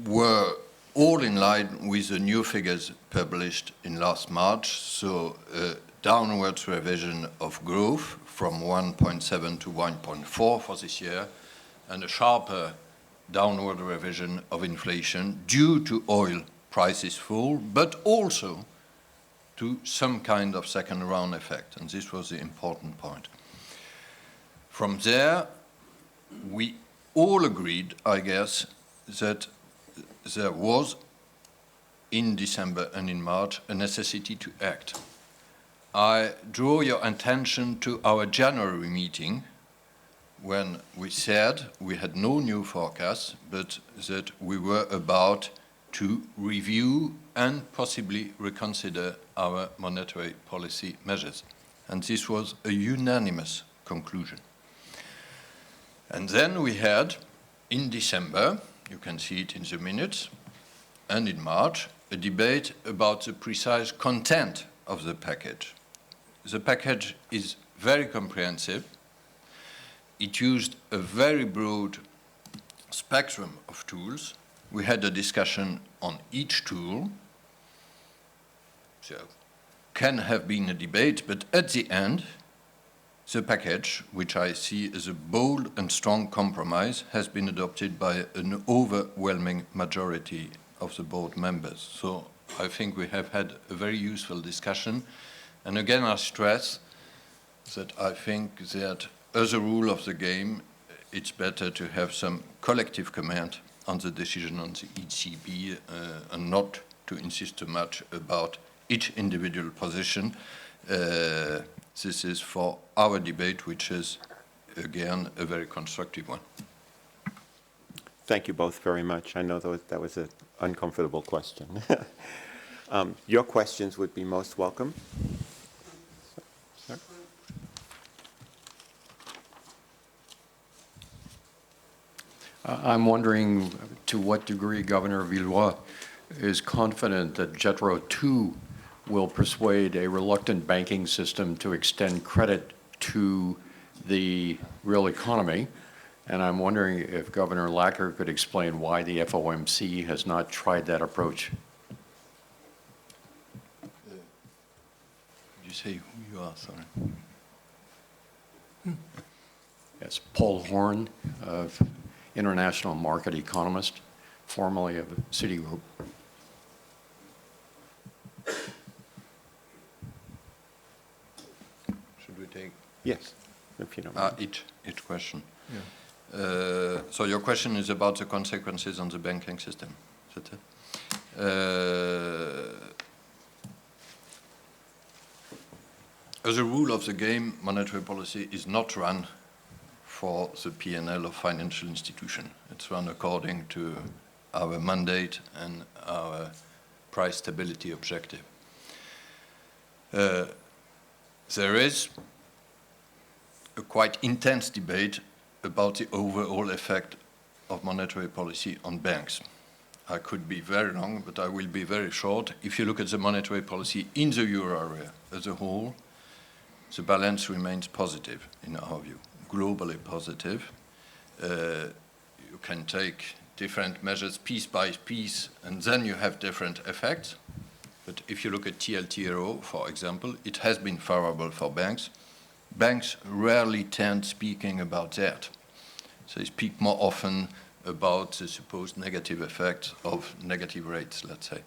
were all in line with the new figures published in last March, so a downwards revision of growth from 1.7 to 1.4 for this year, and a sharper downward revision of inflation due to oil prices fall, but also to some kind of second round effect, and this was the important point. From there, we all agreed, I guess, that there was, in December and in March, a necessity to act. I draw your attention to our January meeting, when we said we had no new forecasts, but that we were about to review and possibly reconsider our monetary policy measures. And this was a unanimous conclusion. And then we had, in December, you can see it in the minutes, and in March, a debate about the precise content of the package. The package is very comprehensive. It used a very broad spectrum of tools. We had a discussion on each tool. There can have been a debate, but at the end, the package, which I see as a bold and strong compromise, has been adopted by an overwhelming majority of the board members. So I think we have had a very useful discussion. And again, I stress that I think that as a rule of the game, it's better to have some collective comment on the decision on the ECB and not to insist too much about each individual position. This is for our debate, which is, again, a very constructive one. Thank you both very much. I know that was an uncomfortable question. Your questions would be most welcome. Sir? I'm wondering to what degree Governor Villeroy is confident that JETRO 2 will persuade a reluctant banking system to extend credit to the real economy. And I'm wondering if Governor Lacker could explain why the FOMC has not tried that approach. You say who you are, sorry. Yes, Paul Horn, international market economist, formerly of Citigroup. Should we take Yes, if you don't mind. each question? Yeah. So your question is about the consequences on the banking system. Is that it? As a rule of the game, monetary policy is not run for the P&L of financial institution. It's run according to our mandate and our price stability objective. There is a quite intense debate about the overall effect of monetary policy on banks. I could be very long, but I will be very short. If you look at the monetary policy in the euro area as a whole, the balance remains positive in our view, globally positive. You can take different measures piece by piece, and then you have different effects. But if you look at TLTRO, for example, it has been favorable for banks. Banks rarely tend speaking about that. So they speak more often about the supposed negative effect of negative rates, let's say.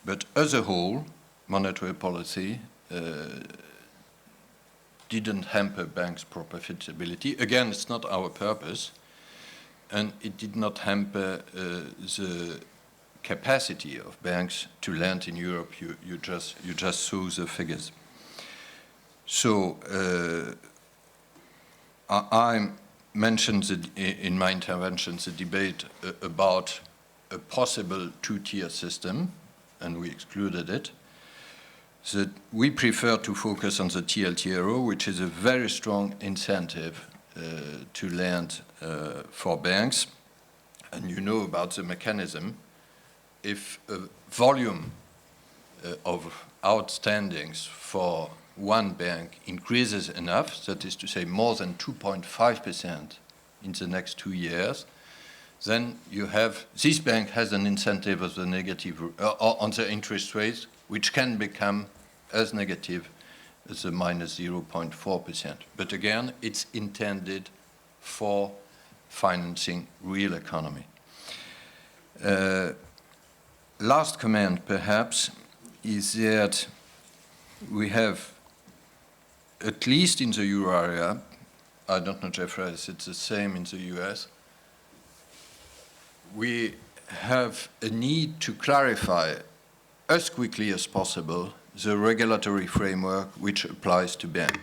But as a whole, monetary policy didn't hamper banks' profitability. Again, it's not our purpose, and it did not hamper the capacity of banks to lend in Europe. You just saw the figures. So I mentioned in my intervention the debate about a possible two-tier system, and we excluded it. So we prefer to focus on the TLTRO, which is a very strong incentive to lend for banks. And you know about the mechanism. If a volume of outstandings for one bank increases enough, that is to say more than 2.5% in the next 2 years, then you have, this bank has an incentive of the negative, on the interest rates, which can become as negative as the minus 0.4%. But again, it's intended for financing real economy. Last comment, perhaps, is that we have, at least in the euro area, I don't know, Jeffrey, is it the same in the US? We have a need to clarify as quickly as possible the regulatory framework which applies to banks.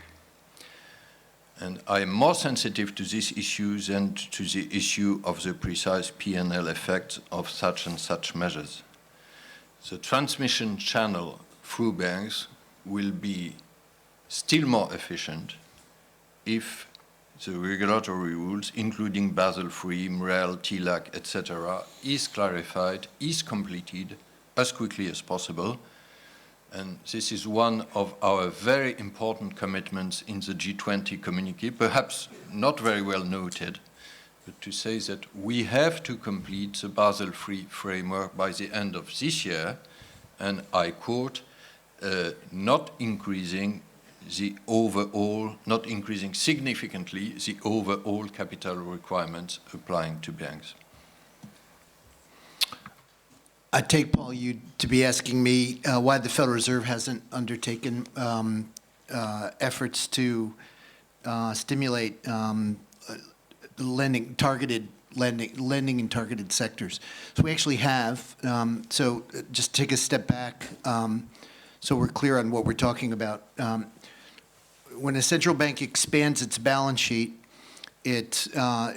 And I am more sensitive to this issue than to the issue of the precise P&L effect of such and such measures. The transmission channel through banks will be still more efficient if the regulatory rules, including Basel III, MREL, TLAC, etc., is clarified, is completed as quickly as possible. And this is one of our very important commitments in the G20 communique, perhaps not very well noted, but to say that we have to complete the Basel III framework by the end of this year, and I quote, not increasing significantly the overall capital requirements applying to banks. I take, Paul, you to be asking me why the Federal Reserve hasn't undertaken efforts to stimulate lending in targeted sectors. So we actually have. So just take a step back so we're clear on what we're talking about. When a central bank expands its balance sheet, it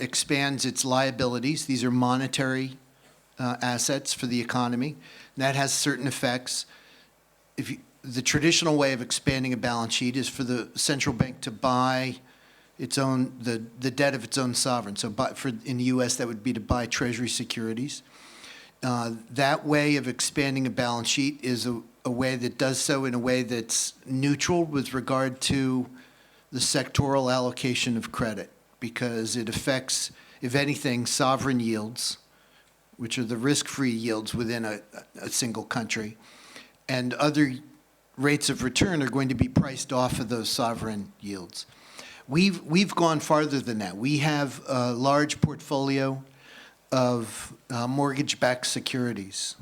expands its liabilities. These are monetary assets for the economy. That has certain effects. The traditional way of expanding a balance sheet is for the central bank to buy its own the debt of its own sovereign. So in the U.S., that would be to buy Treasury securities. That way of expanding a balance sheet is a way that does so in a way that's neutral with regard to the sectoral allocation of credit, because it affects, if anything, sovereign yields, which are the risk-free yields within a single country, and other rates of return are going to be priced off of those sovereign yields. We've gone farther than that. We have a large portfolio of mortgage-backed securities.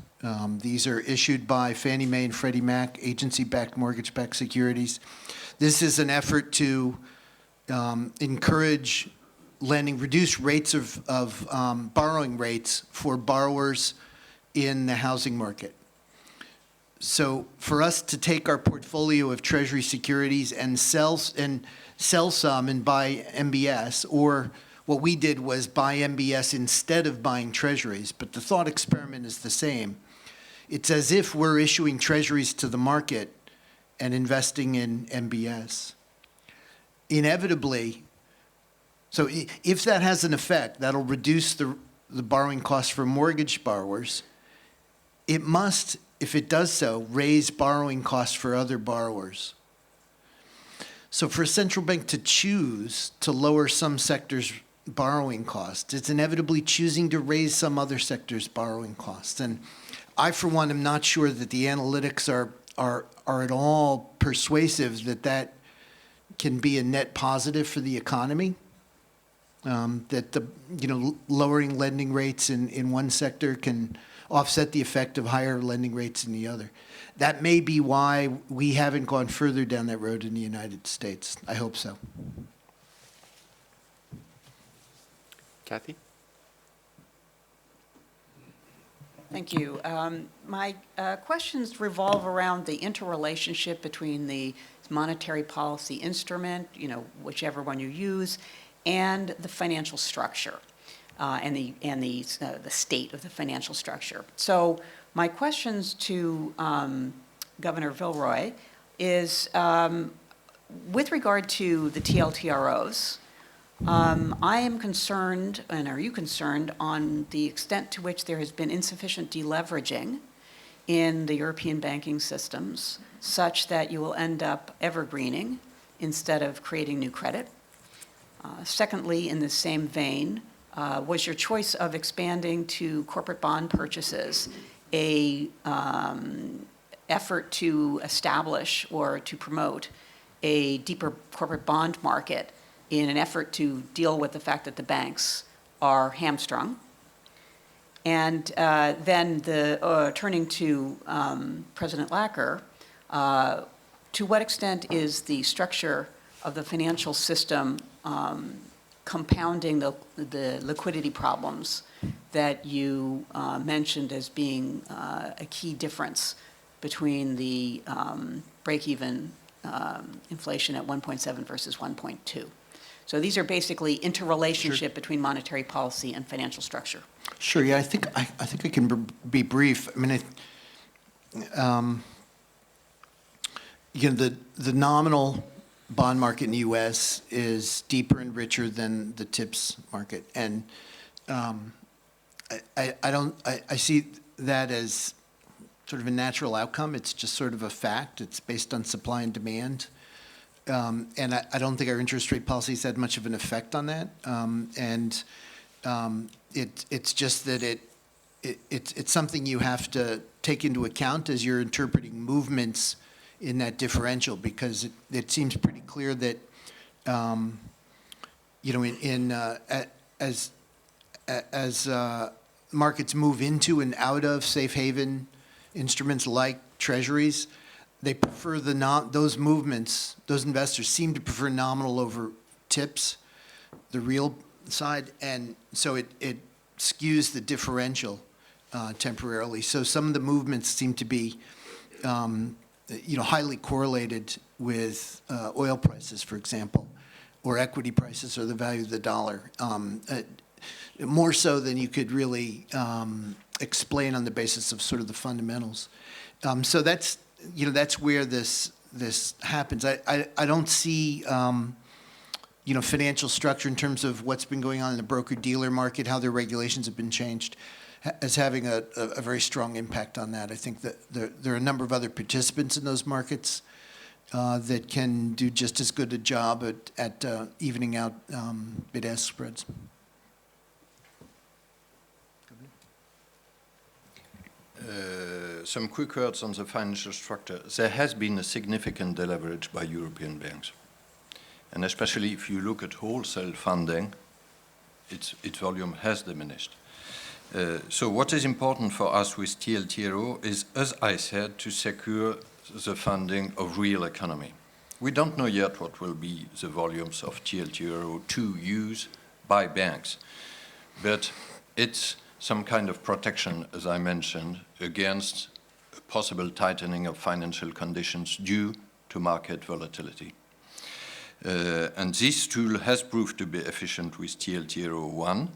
These are issued by Fannie Mae and Freddie Mac, agency-backed mortgage-backed securities. This is an effort to encourage lending, reduce rates of borrowing rates for borrowers in the housing market. So for us to take our portfolio of Treasury securities and sell some and buy MBS, or what we did was buy MBS instead of buying Treasuries, but the thought experiment is the same. It's as if we're issuing Treasuries to the market and investing in MBS. Inevitably, so if that has an effect, that'll reduce the borrowing costs for mortgage borrowers. It must, if it does so, raise borrowing costs for other borrowers. So for a central bank to choose to lower some sectors' borrowing costs, it's inevitably choosing to raise some other sectors' borrowing costs. And I, for one, am not sure that the analytics are at all persuasive that can be a net positive for the economy. That lowering lending rates in one sector can offset the effect of higher lending rates in the other. That may be why we haven't gone further down that road in the United States. I hope so. Kathy? Thank you. My questions revolve around the interrelationship between the monetary policy instrument, whichever one you use, and the financial structure, and the state of the financial structure. So my questions to Governor Villeroy is with regard to the TLTROs. I am concerned, and are you concerned, on the extent to which there has been insufficient deleveraging in the European banking systems, such that you will end up evergreening instead of creating new credit? Secondly, in the same vein, was your choice of expanding to corporate bond purchases a effort to establish or to promote a deeper corporate bond market in an effort to deal with the fact that the banks are hamstrung? And then turning to President Lacker, to what extent is the structure of the financial system compounding the liquidity problems that you mentioned as being a key difference between the break-even inflation at 1.7 versus 1.2? So these are basically interrelationship between monetary policy and financial structure. Sure. Yeah, I think I can be brief. I mean, the nominal bond market in the U.S. is deeper and richer than the TIPS market, and I see that as sort of a natural outcome. It's just sort of a fact. It's based on supply and demand. And I don't think our interest rate policies had much of an effect on that. It's just that it's something you have to take into account as you're interpreting movements in that differential, because it seems pretty clear that as markets move into and out of safe haven instruments like treasuries, they prefer those movements. Those investors seem to prefer nominal over TIPS, the real side, and so it skews the differential temporarily. So some of the movements seem to be, highly correlated with oil prices, for example, or equity prices, or the value of the dollar, more so than you could really explain on the basis of sort of the fundamentals. So that's where this happens. I don't see financial structure in terms of what's been going on in the broker-dealer market, how their regulations have been changed, as having a very strong impact on that. I think that there are a number of other participants in those markets that can do just as good a job at evening out bid-ask spreads. Some quick words on the financial structure. There has been a significant deleverage by European banks. And especially if you look at wholesale funding, its volume has diminished. So what is important for us with TLTRO is, as I said, to secure the funding of real economy. We don't know yet what will be the volumes of TLTRO to use by banks, but it's some kind of protection, as I mentioned, against a possible tightening of financial conditions due to market volatility. And this tool has proved to be efficient with TLTRO 1.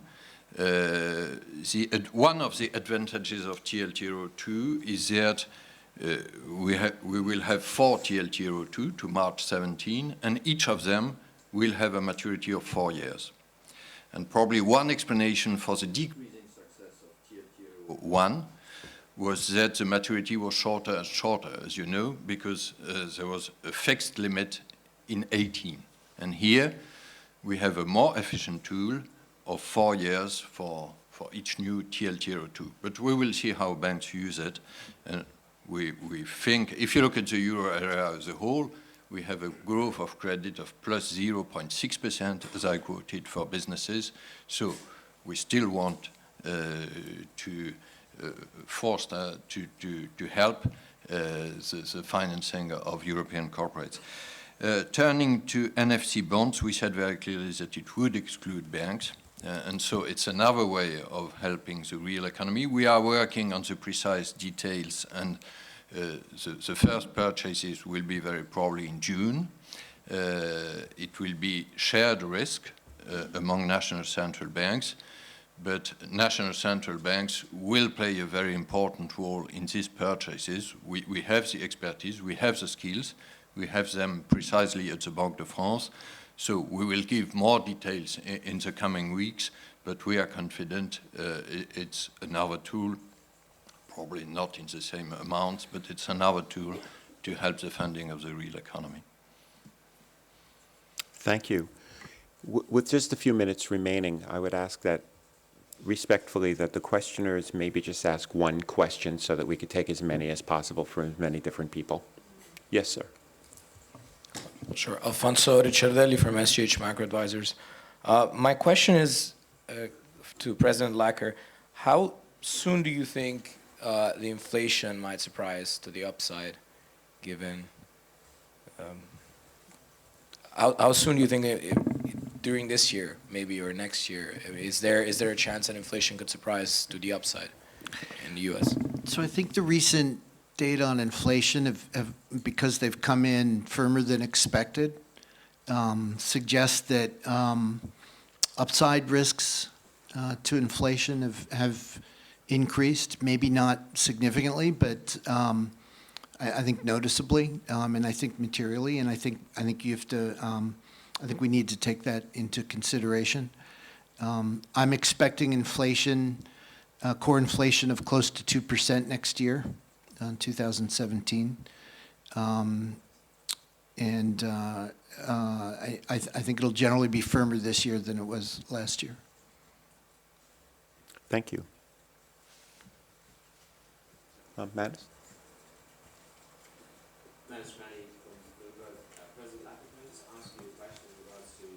One of the advantages of TLTRO 2 is that we will have 4 TLTRO 2 to March 17, and each of them will have a maturity of 4 years. And probably one explanation for the decreasing success of TLTRO 1 was that the maturity was shorter and shorter, as you know, because there was a fixed limit in 18. And here we have a more efficient tool of 4 years for each new TLTRO 2. But we will see how banks use it. And we think, if you look at the euro area as a whole, we have a growth of credit of plus 0.6%, as I quoted, for businesses. So we still want to foster, to help the financing of European corporates. Turning to NFC bonds, we said very clearly that it would exclude banks. And so it's another way of helping the real economy. We are working on the precise details, and the first purchases will be very probably in June. It will be shared risk among national central banks, but national central banks will play a very important role in these purchases. We have the expertise, we have the skills, we have them precisely at the Banque de France. So we will give more details in the coming weeks, but we are confident it's another tool, probably not in the same amounts, but it's another tool to help the funding of the real economy. Thank you. With just a few minutes remaining, I would ask that respectfully that the questioners maybe just ask one question so that we could take as many as possible from as many different people. Yes, sir. Sure. Alfonso Ricciardelli from SGH Macro Advisors. My question is to President Lacker. How soon do you think the inflation might surprise to the upside, given how soon do you think during this year, maybe, or next year, is there a chance that inflation could surprise to the upside in the U.S.? So I think the recent data on inflation have because they've come in firmer than expected, suggest that upside risks to inflation have increased, maybe not significantly, but I think noticeably, and I think materially, and I think you have to. I think we need to take that into consideration. I'm expecting inflation, core inflation of close to 2% next year, in 2017, and I think it'll generally be firmer this year than it was last year. Thank you. Manis? Manis Rani from Bloomberg. President Lacker, can I just ask you a question in regards to,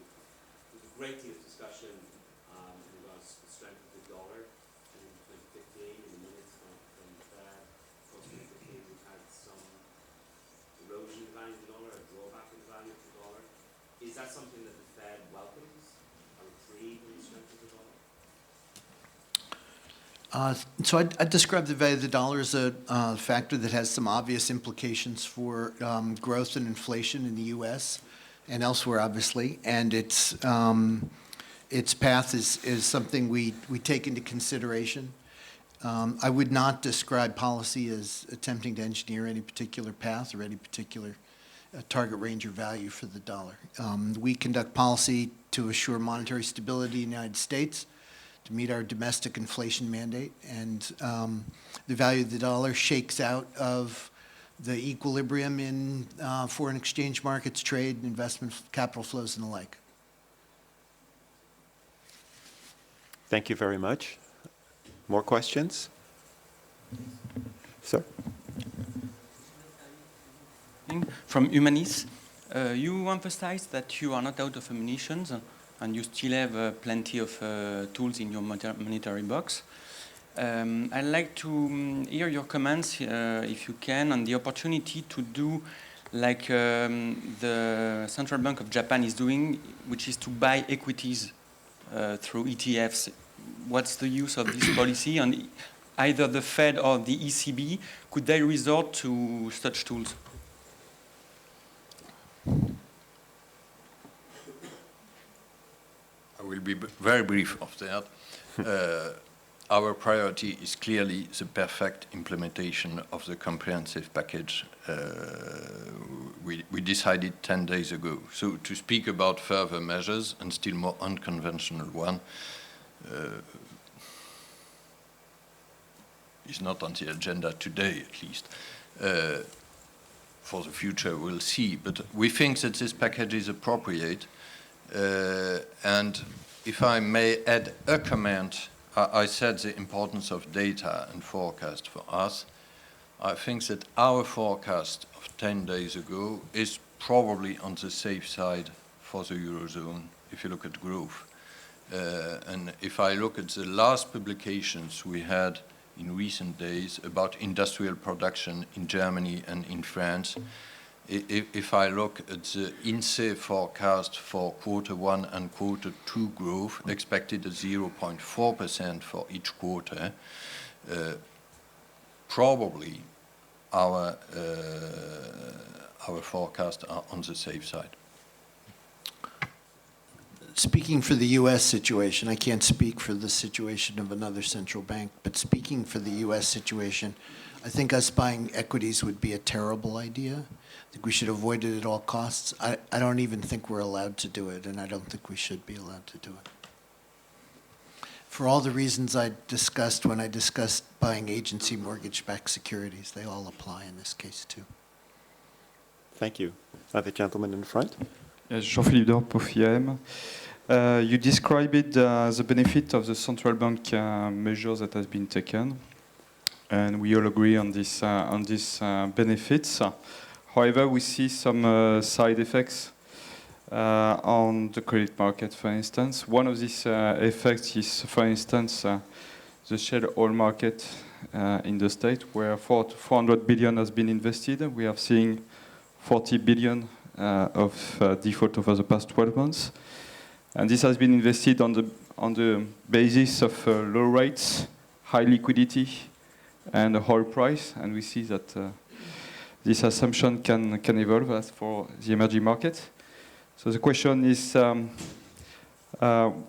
there's a great deal of discussion in regards to the strength of the dollar in 2015, in the minutes from the Fed. Of course, in 2015 we've had some erosion in the value of the dollar, a drawback in the value of the dollar. Is that something that the Fed welcomes, a reprieve in the strength of the dollar? So I'd describe the value of the dollar as a factor that has some obvious implications for growth and inflation in the U.S. and elsewhere, obviously. And its path is something we take into consideration. I would not describe policy as attempting to engineer any particular path or any particular target range or value for the dollar. We conduct policy to assure monetary stability in the United States, to meet our domestic inflation mandate, and the value of the dollar shakes out of the equilibrium in foreign exchange markets, trade, investment, capital flows, and the like. Thank you very much. More questions? Sir? From Humanis, you emphasize that you are not out of ammunition and you still have plenty of tools in your monetary box. I'd like to hear your comments, if you can, on the opportunity to do like the Central Bank of Japan is doing, which is to buy equities through ETFs. What's the use of this policy? And either the Fed or the ECB, could they resort to such tools? I will be very brief of that. Our priority is clearly the perfect implementation of the comprehensive package we decided 10 days ago. So to speak about further measures and still more unconventional one is not on the agenda today, at least. For the future, we'll see. But we think that this package is appropriate. And if I may add a comment, I said the importance of data and forecast for us. I think that our forecast of 10 days ago is probably on the safe side for the Eurozone, if you look at growth. And if I look at the last publications we had in recent days about industrial production in Germany and in France, if I look at the INSEE forecast for Q1 and Q2 growth, expected at 0.4% for each quarter, probably our forecasts are on the safe side. Speaking for the U.S. situation, I can't speak for the situation of another central bank, but speaking for the U.S. situation, I think us buying equities would be a terrible idea. I think we should avoid it at all costs. I don't even think we're allowed to do it, and I don't think we should be allowed to do it. For all the reasons I discussed when I discussed buying agency mortgage-backed securities, they all apply in this case too. Thank you. The gentleman in front. Yes, Jean-Philippe Dorp, POFIAM. You described the benefit of the central bank measures that has been taken, and we all agree on this benefits. However, we see some side effects on the credit market, for instance. One of these effects is, for instance, the shale oil market in the state, where 400 billion has been invested. We are seeing 40 billion of default over the past 12 months. And this has been invested on the basis of low rates, high liquidity, and a oil price. And we see that this assumption can evolve as for the emerging market. So the question is,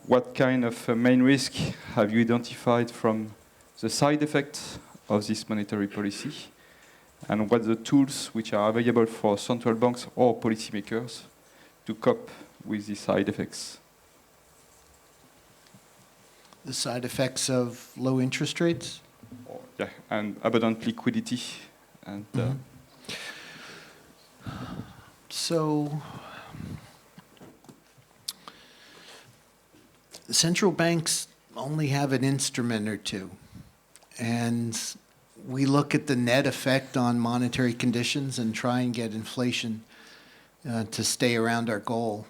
what kind of main risk have you identified from the side effects of this monetary policy? And what are the tools which are available for central banks or policymakers to cope with these side effects? The side effects of low interest rates? Yeah, and abundant liquidity. And So central banks only have an instrument or two, and we look at the net effect on monetary conditions and try and get inflation to stay around our goal.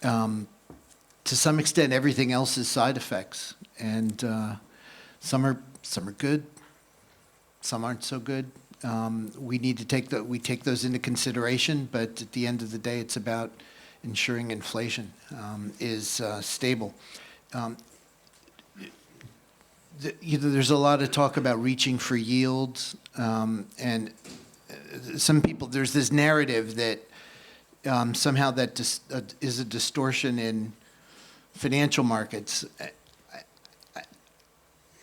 To some extent, everything else is side effects, and some are good, some aren't so good. We need to take those into consideration, but at the end of the day, it's about ensuring inflation is stable. There's a lot of talk about reaching for yields, and some people, there's this narrative that somehow that is a distortion in financial markets.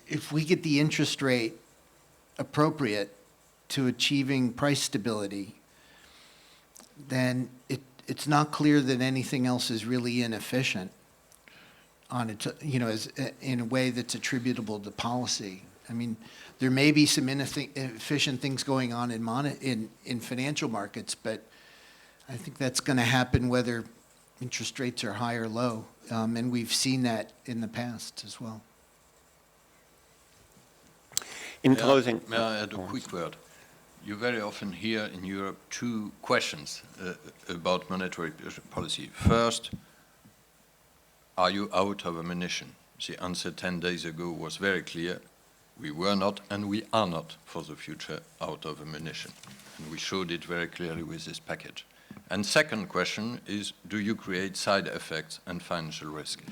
If we get the interest rate appropriate to achieving price stability, then it's not clear that anything else is really inefficient on it, in a way that's attributable to policy. I mean, there may be some inefficient things going on in financial markets, but I think that's going to happen whether interest rates are high or low, and we've seen that in the past as well. In closing, may I add a quick word? You very often hear in Europe two questions about monetary policy. First, are you out of ammunition? The answer 10 days ago was very clear. We were not, and we are not, for the future, out of ammunition. And we showed it very clearly with this package. And second question is, do you create side effects and financial risk?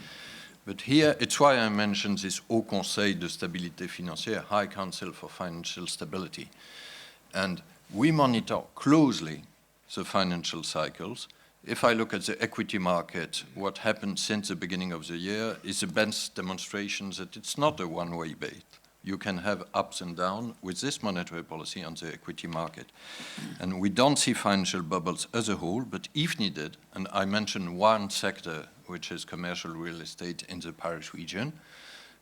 But here, it's why I mentioned this Haut Conseil de Stabilité Financière, High Council for Financial Stability. And we monitor closely the financial cycles. If I look at the equity market, what happened since the beginning of the year is the best demonstration that it's not a one-way bet. You can have ups and downs with this monetary policy on the equity market. And we don't see financial bubbles as a whole, but if needed, and I mentioned one sector, which is commercial real estate in the Paris region,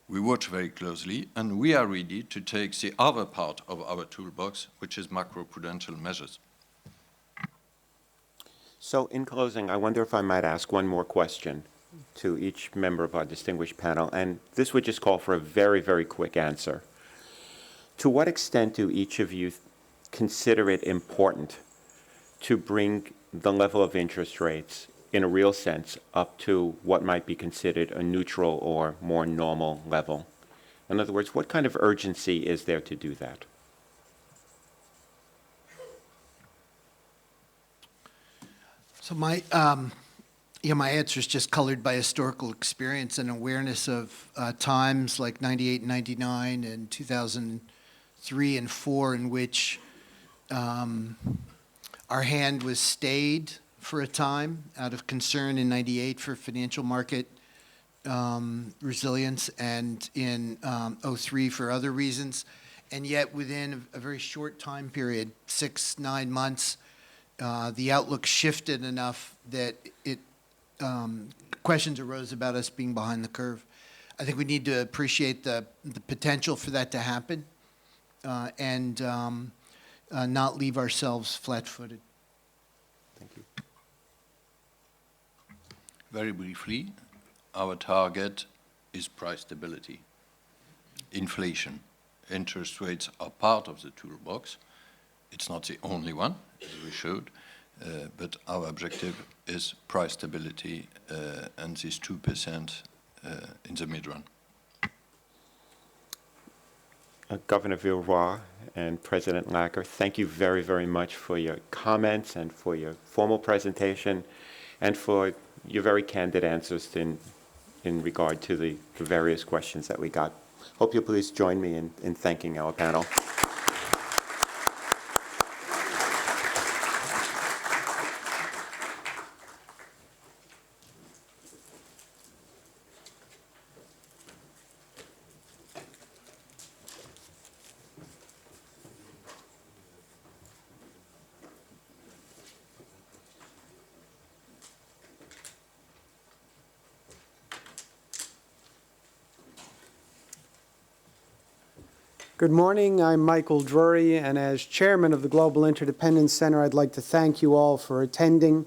we watch very closely, and we are ready to take the other part of our toolbox, which is macroprudential measures. So in closing, I wonder if I might ask one more question to each member of our distinguished panel, and this would just call for a very, very quick answer. To what extent do each of you consider it important to bring the level of interest rates in a real sense up to what might be considered a neutral or more normal level? In other words, what kind of urgency is there to do that? So my answer is just colored by historical experience and awareness of times like 98 and 99 and 2003 and 4 in which our hand was stayed for a time out of concern in 98 for financial market resilience and in 03 for other reasons. And yet within a very short time period, 6-9 months, the outlook shifted enough that questions arose about us being behind the curve. I think we need to appreciate the potential for that to happen and not leave ourselves flat-footed. Thank you. Very briefly, our target is price stability. Inflation. Interest rates are part of the toolbox. It's not the only one, as we showed, but our objective is price stability and this 2% in the mid-run. Governor Villeroy and President Lacker, thank you very, very much for your comments and for your formal presentation and for your very candid answers in regard to the various questions that we got. Hope you'll please join me in thanking our panel. Good morning. I'm Michael Drury, and as chairman of the Global Interdependence Center, I'd like to thank you all for attending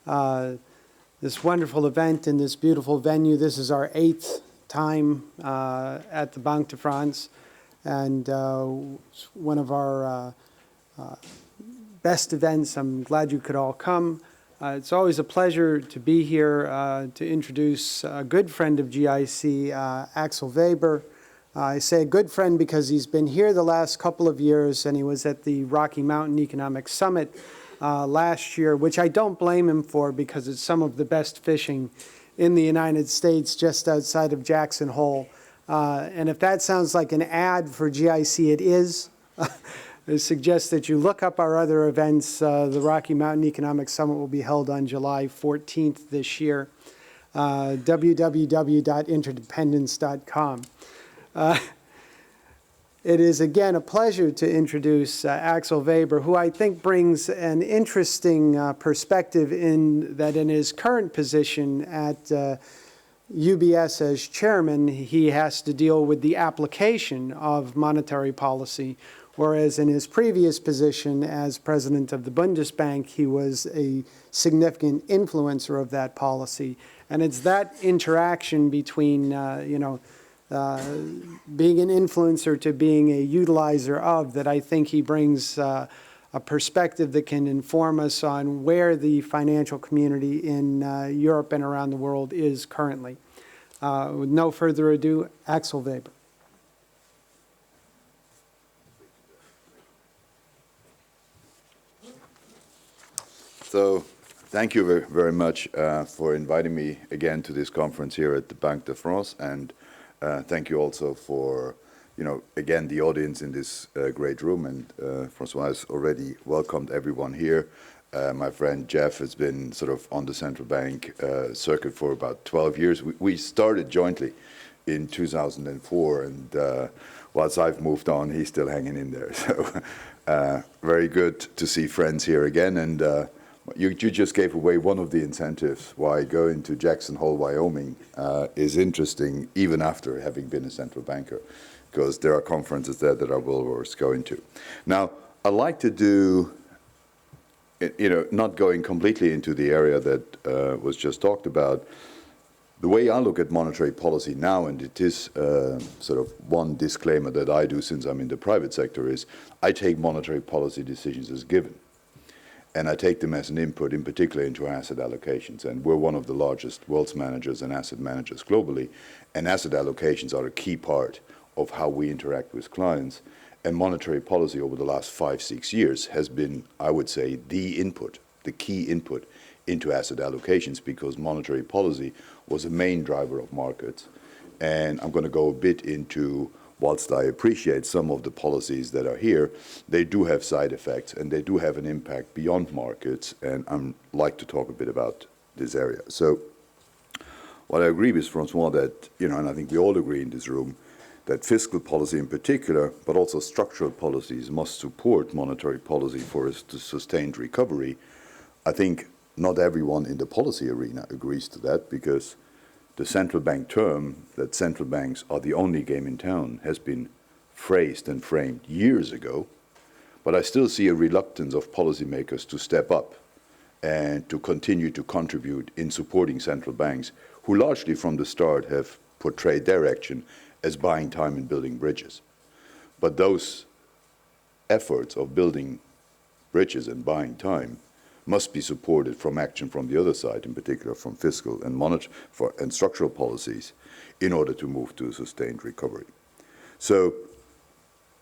this wonderful event in this beautiful venue. This is our 8th time at the Banque de France, and one of our best events. I'm glad you could all come. It's always a pleasure to be here to introduce a good friend of GIC, Axel Weber. I say a good friend because he's been here the last couple of years, and he was at the Rocky Mountain Economic Summit last year, which I don't blame him for because it's some of the best fishing in the United States just outside of Jackson Hole. And if that sounds like an ad for GIC, it is. I suggest that you look up our other events. The Rocky Mountain Economic Summit will be held on July 14th this year. www.interdependence.com. It is, again, a pleasure to introduce Axel Weber, who I think brings an interesting perspective in that in his current position at UBS as chairman, he has to deal with the application of monetary policy, whereas in his previous position as president of the Bundesbank, he was a significant influencer of that policy. And it's that interaction between, being an influencer to being a utilizer of that I think he brings a perspective that can inform us on where the financial community in Europe and around the world is currently. With no further ado, Axel Weber. So, Thank you very much for inviting me again to this conference here at the Banque de France, and thank you also for, again, the audience in this great room. And Francois has already welcomed everyone here. My friend Jeff has been sort of on the central bank circuit for about 12 years. We started jointly in 2004, and whilst I've moved on, he's still hanging in there. So very good to see friends here again. And you just gave away one of the incentives why going to Jackson Hole, Wyoming is interesting, even after having been a central banker, because there are conferences there that are well worth going to. Now, I'd like to do, not going completely into the area that was just talked about. The way I look at monetary policy now, and it is sort of one disclaimer that I do since I'm in the private sector, is I take monetary policy decisions as given. And I take them as an input, in particular, into asset allocations. And we're one of the largest wealth managers and asset managers globally. And asset allocations are a key part of how we interact with clients. And monetary policy over the last 5-6 years has been, I would say, the input, the key input into asset allocations, because monetary policy was a main driver of markets. And I'm going to go a bit into, whilst I appreciate some of the policies that are here, they do have side effects and they do have an impact beyond markets. And I'd like to talk a bit about this area. So what I agree with Francois that, and I think we all agree in this room, that fiscal policy in particular, but also structural policies must support monetary policy for a sustained recovery. I think not everyone in the policy arena agrees to that, because the central bank term that central banks are the only game in town has been phrased and framed years ago. But I still see a reluctance of policymakers to step up and to continue to contribute in supporting central banks, who largely from the start have portrayed their action as buying time and building bridges. But those efforts of building bridges and buying time must be supported from action from the other side, in particular from fiscal and monetary and structural policies, in order to move to a sustained recovery. So,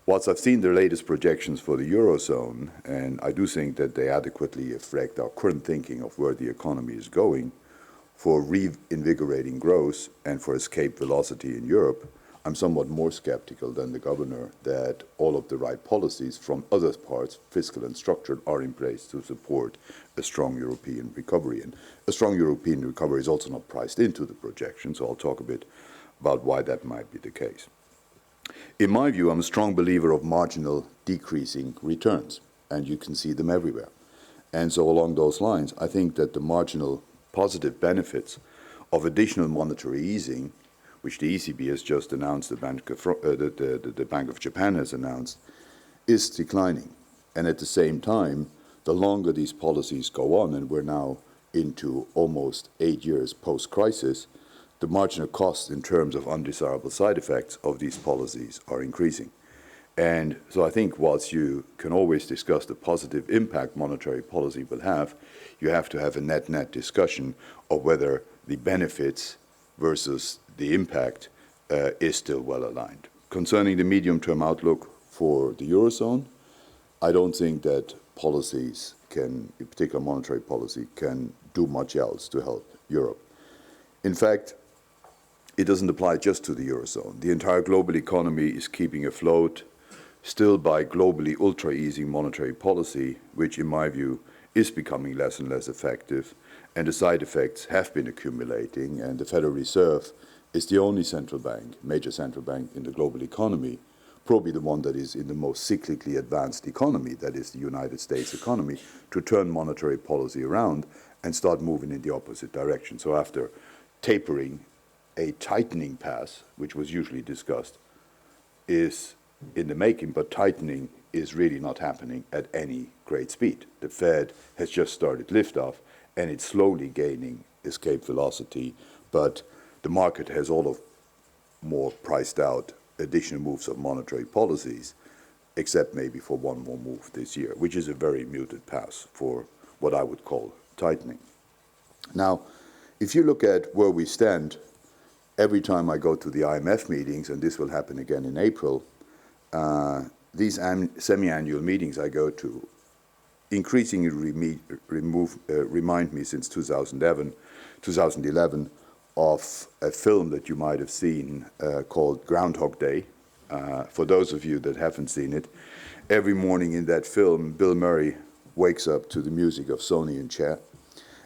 whilst I've seen the latest projections for the Eurozone, and I do think that they adequately reflect our current thinking of where the economy is going, for reinvigorating growth and for escape velocity in Europe, I'm somewhat more skeptical than the governor that all of the right policies from other parts, fiscal and structural, are in place to support a strong European recovery. And a strong European recovery is also not priced into the projection, so I'll talk a bit about why that might be the case. In my view, I'm a strong believer of marginal decreasing returns, and you can see them everywhere. And so along those lines, I think that the marginal positive benefits of additional monetary easing, which the ECB has just announced, the Bank of Japan has announced, is declining. And at the same time, the longer these policies go on, and we're now into almost 8 years post-crisis, the marginal costs in terms of undesirable side effects of these policies are increasing. And so I think whilst you can always discuss the positive impact monetary policy will have, you have to have a net-net discussion of whether the benefits versus the impact is still well aligned. Concerning the medium-term outlook for the Eurozone, I don't think that policies can, in particular monetary policy, can do much else to help Europe. In fact, it doesn't apply just to the Eurozone. The entire global economy is keeping afloat still by globally ultra-easing monetary policy, which in my view is becoming less and less effective, and the side effects have been accumulating, and the Federal Reserve is the only central bank, major central bank in the global economy, probably the one that is in the most cyclically advanced economy, that is the United States economy, to turn monetary policy around and start moving in the opposite direction. So after tapering, a tightening path, which was usually discussed, is in the making, but tightening is really not happening at any great speed. The Fed has just started liftoff, and it's slowly gaining escape velocity, but the market has all of more priced out additional moves of monetary policies, except maybe for one more move this year, which is a very muted path for what I would call tightening. Now, if you look at where we stand, every time I go to the IMF meetings, and this will happen again in April, these semi-annual meetings I go to, increasingly remind me since 2011 of a film that you might have seen called Groundhog Day. For those of you that haven't seen it, every morning in that film, Bill Murray wakes up to the music of Sonny and Cher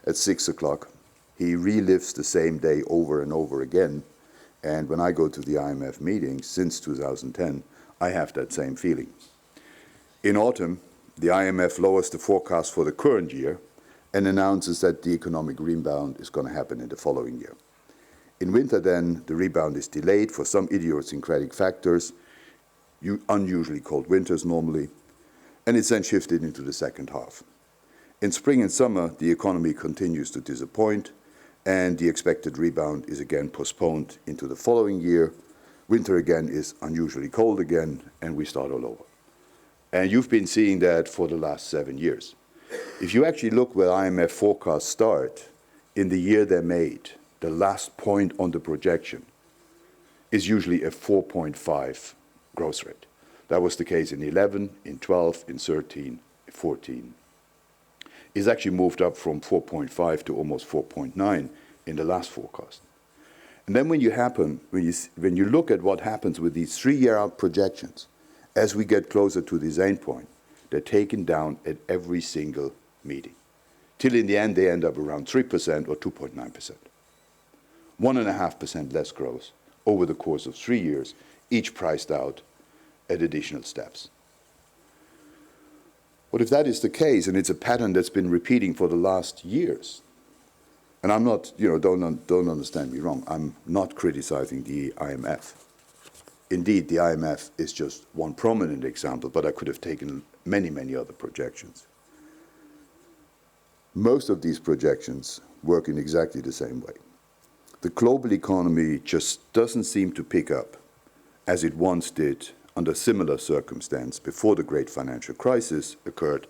at 6 o'clock. He relives the same day over and over again. And when I go to the IMF meetings since 2010, I have that same feeling. In autumn, the IMF lowers the forecast for the current year and announces that the economic rebound is going to happen in the following year. In winter, then, the rebound is delayed for some idiosyncratic factors, unusually cold winters normally, and it's then shifted into the second half. In spring and summer, the economy continues to disappoint, and the expected rebound is again postponed into the following year. Winter again is unusually cold again, and we start all over. And you've been seeing that for the last 7 years. If you actually look where IMF forecasts start, in the year they're made, the last point on the projection is usually a 4.5 growth rate. That was the case in 11, in 12, in 13, 14. It's actually moved up from 4.5 to almost 4.9 in the last forecast. And then when you look at what happens with these 3-year out projections, as we get closer to this end point, they're taken down at every single meeting, till in the end they end up around 3% or 2.9%. 1.5% less growth over the course of 3 years, each priced out at additional steps. But if that is the case, and it's a pattern that's been repeating for the last years, and I'm not, don't understand me wrong, I'm not criticizing the IMF. Indeed, the IMF is just one prominent example, but I could have taken many, many other projections. Most of these projections work in exactly the same way. The global economy just doesn't seem to pick up as it once did under similar circumstance before the great financial crisis occurred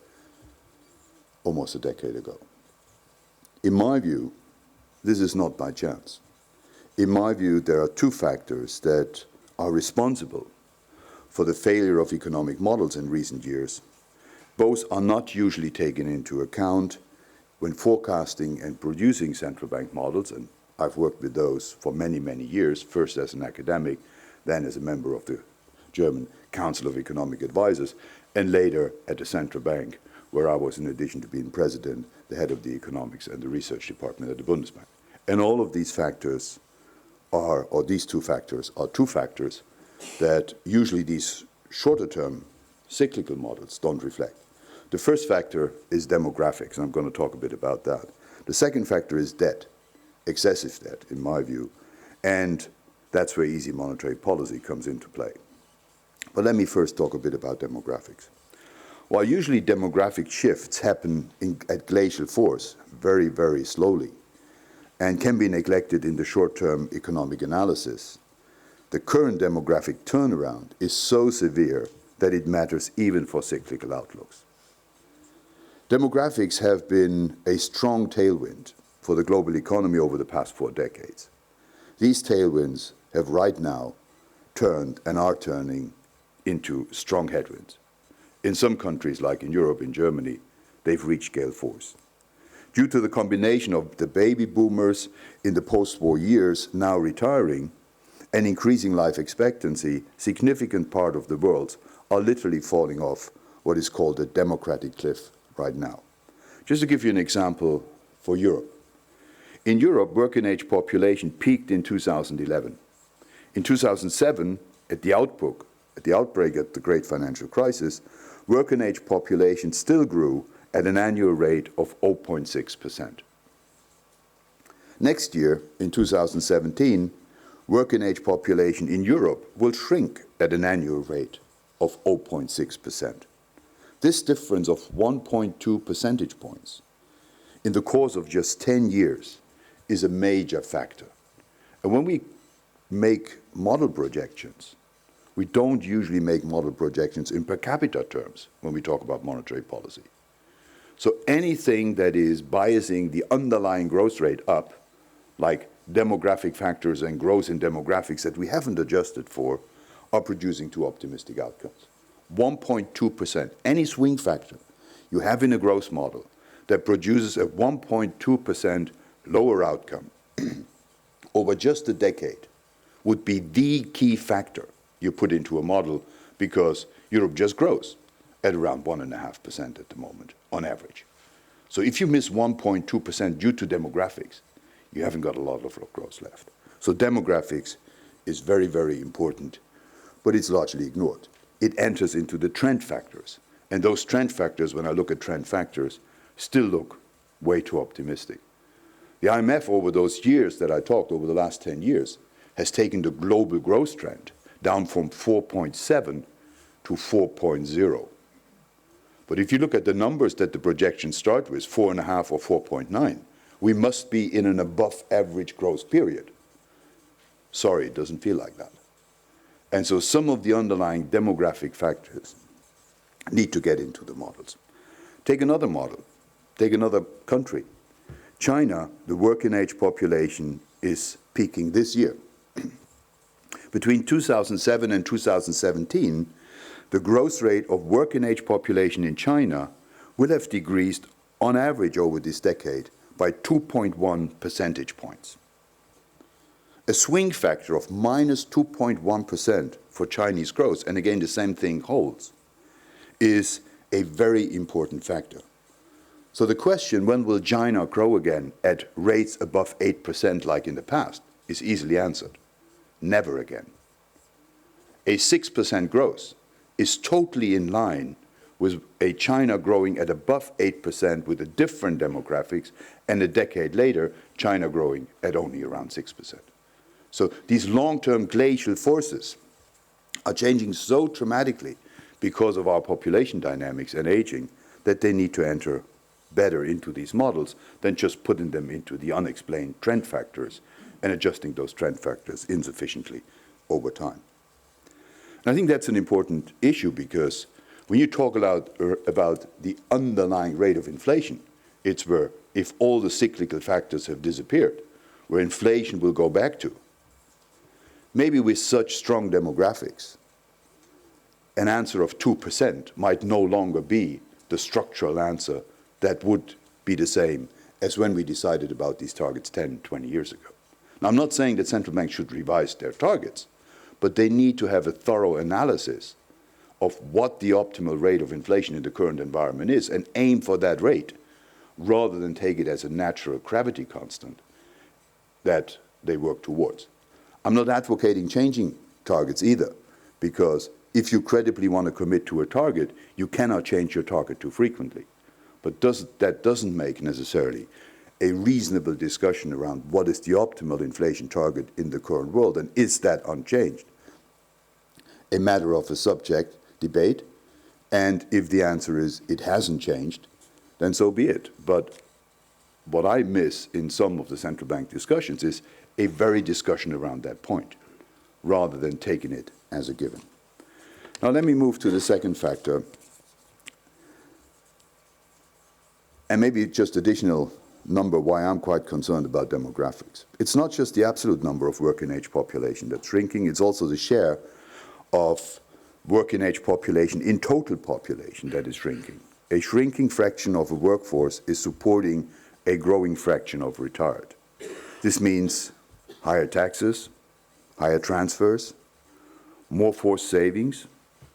almost a decade ago. In my view, this is not by chance. In my view, there are two factors that are responsible for the failure of economic models in recent years. Both are not usually taken into account when forecasting and producing central bank models, and I've worked with those for many, many years, first as an academic, then as a member of the German Council of Economic Advisors, and later at the central bank, where I was, in addition to being president, the head of the economics and the research department at the Bundesbank. And all of these factors these two factors are two factors that usually these shorter-term cyclical models don't reflect. The first factor is demographics, and I'm going to talk a bit about that. The second factor is debt, excessive debt, in my view, and that's where easy monetary policy comes into play. But let me first talk a bit about demographics. While usually demographic shifts happen at glacial force, very, very slowly, and can be neglected in the short-term economic analysis, the current demographic turnaround is so severe that it matters even for cyclical outlooks. Demographics have been a strong tailwind for the global economy over the past 4 decades. These tailwinds have right now turned and are turning into strong headwinds. In some countries, like in Europe, in Germany, they've reached gale force. Due to the combination of the baby boomers in the post-war years now retiring and increasing life expectancy, significant part of the world are literally falling off what is called a democratic cliff right now. Just to give you an example for Europe. In Europe, working-age population peaked in 2011. In 2007, at the outbreak of the great financial crisis, working-age population still grew at an annual rate of 0.6%. Next year, in 2017, working-age population in Europe will shrink at an annual rate of 0.6%. This difference of 1.2 percentage points in the course of just 10 years is a major factor. And when we make model projections, we don't usually make model projections in per capita terms when we talk about monetary policy. So anything that is biasing the underlying growth rate up, like demographic factors and growth in demographics that we haven't adjusted for, are producing too optimistic outcomes. 1.2%, any swing factor you have in a growth model that produces a 1.2% lower outcome over just a decade would be the key factor you put into a model, because Europe just grows at around 1.5% at the moment, on average. So if you miss 1.2% due to demographics, you haven't got a lot of growth left. So demographics is very, very important, but it's largely ignored. It enters into the trend factors. And those trend factors, when I look at trend factors, still look way too optimistic. The IMF, over those years that I talked, over the last 10 years, has taken the global growth trend down from 4.7 to 4.0. But if you look at the numbers that the projections start with, 4.5 or 4.9, we must be in an above-average growth period. Sorry, it doesn't feel like that. And so some of the underlying demographic factors need to get into the models. Take another model. Take another country. China, the working-age population is peaking this year. Between 2007 and 2017, the growth rate of working-age population in China will have decreased on average over this decade by 2.1 percentage points. A swing factor of minus 2.1% for Chinese growth, and again the same thing holds, is a very important factor. So the question, when will China grow again at rates above 8% like in the past, is easily answered. Never again. A 6% growth is totally in line with a China growing at above 8% with a different demographics, and a decade later, China growing at only around 6%. So these long-term glacial forces are changing so dramatically because of our population dynamics and aging that they need to enter better into these models than just putting them into the unexplained trend factors and adjusting those trend factors insufficiently over time. And I think that's an important issue, because when you talk about the underlying rate of inflation, it's where, if all the cyclical factors have disappeared, where inflation will go back to. Maybe with such strong demographics, an answer of 2% might no longer be the structural answer that would be the same as when we decided about these targets 10, 20 years ago. Now, I'm not saying that central banks should revise their targets, but they need to have a thorough analysis of what the optimal rate of inflation in the current environment is and aim for that rate, rather than take it as a natural gravity constant that they work towards. I'm not advocating changing targets either, because if you credibly want to commit to a target, you cannot change your target too frequently. But that doesn't make necessarily a reasonable discussion around what is the optimal inflation target in the current world, and is that unchanged? A matter of a subject debate, and if the answer is it hasn't changed, then so be it. But what I miss in some of the central bank discussions is a very discussion around that point, rather than taking it as a given. Now let me move to the second factor, and maybe just additional number why I'm quite concerned about demographics. It's not just the absolute number of working-age population that's shrinking, it's also the share of working-age population in total population that is shrinking. A shrinking fraction of a workforce is supporting a growing fraction of retired. This means higher taxes, higher transfers, more forced savings,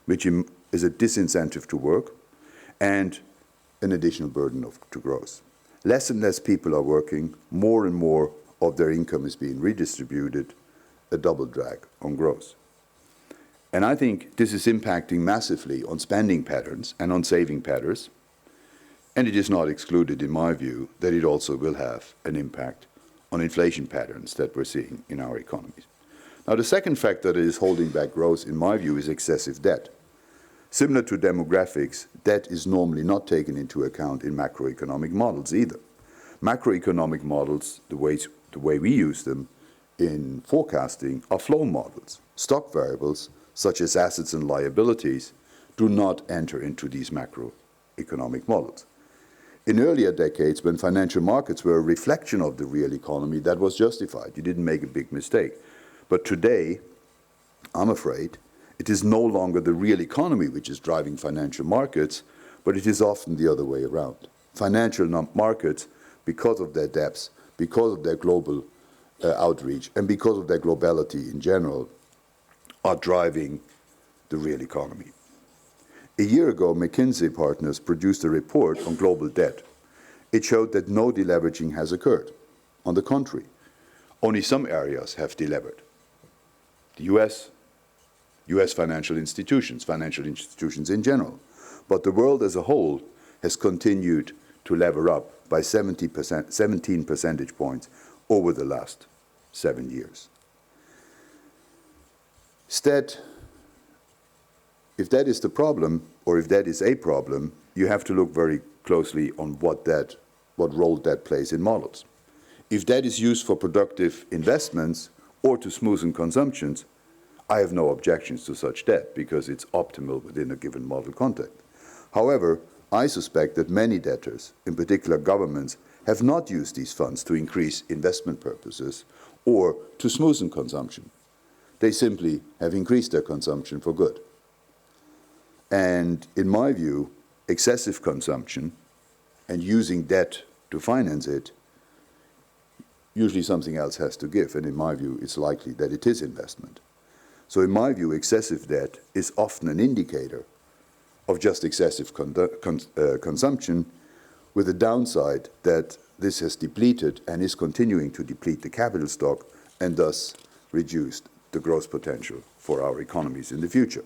which is a disincentive to work, and an additional burden to growth. Less and less people are working, more and more of their income is being redistributed, a double drag on growth. And I think this is impacting massively on spending patterns and on saving patterns, and it is not excluded, in my view, that it also will have an impact on inflation patterns that we're seeing in our economies. Now, the second factor that is holding back growth, in my view, is excessive debt. Similar to demographics, debt is normally not taken into account in macroeconomic models either. Macroeconomic models, the way we use them in forecasting, are flow models. Stock variables, such as assets and liabilities, do not enter into these macroeconomic models. In earlier decades, when financial markets were a reflection of the real economy, that was justified. You didn't make a big mistake. But today, I'm afraid, it is no longer the real economy which is driving financial markets, but it is often the other way around. Financial markets, because of their depths, because of their global outreach, and because of their globality in general, are driving the real economy. A year ago, McKinsey Partners produced a report on global debt. It showed that no deleveraging has occurred. On the contrary, only some areas have delevered. The US financial institutions in general. But the world as a whole has continued to lever up by 17 percentage points over the last 7 years. Instead, if that is the problem, or if that is a problem, you have to look very closely on what role that plays in models. If that is used for productive investments or to smoothen consumptions, I have no objections to such debt because it's optimal within a given model context. However, I suspect that many debtors, in particular governments, have not used these funds to increase investment purposes or to smoothen consumption. They simply have increased their consumption for good. And in my view, excessive consumption and using debt to finance it, usually something else has to give, and in my view, it's likely that it is investment. So in my view, excessive debt is often an indicator of just excessive consumption, with the downside that this has depleted and is continuing to deplete the capital stock and thus reduced the growth potential for our economies in the future.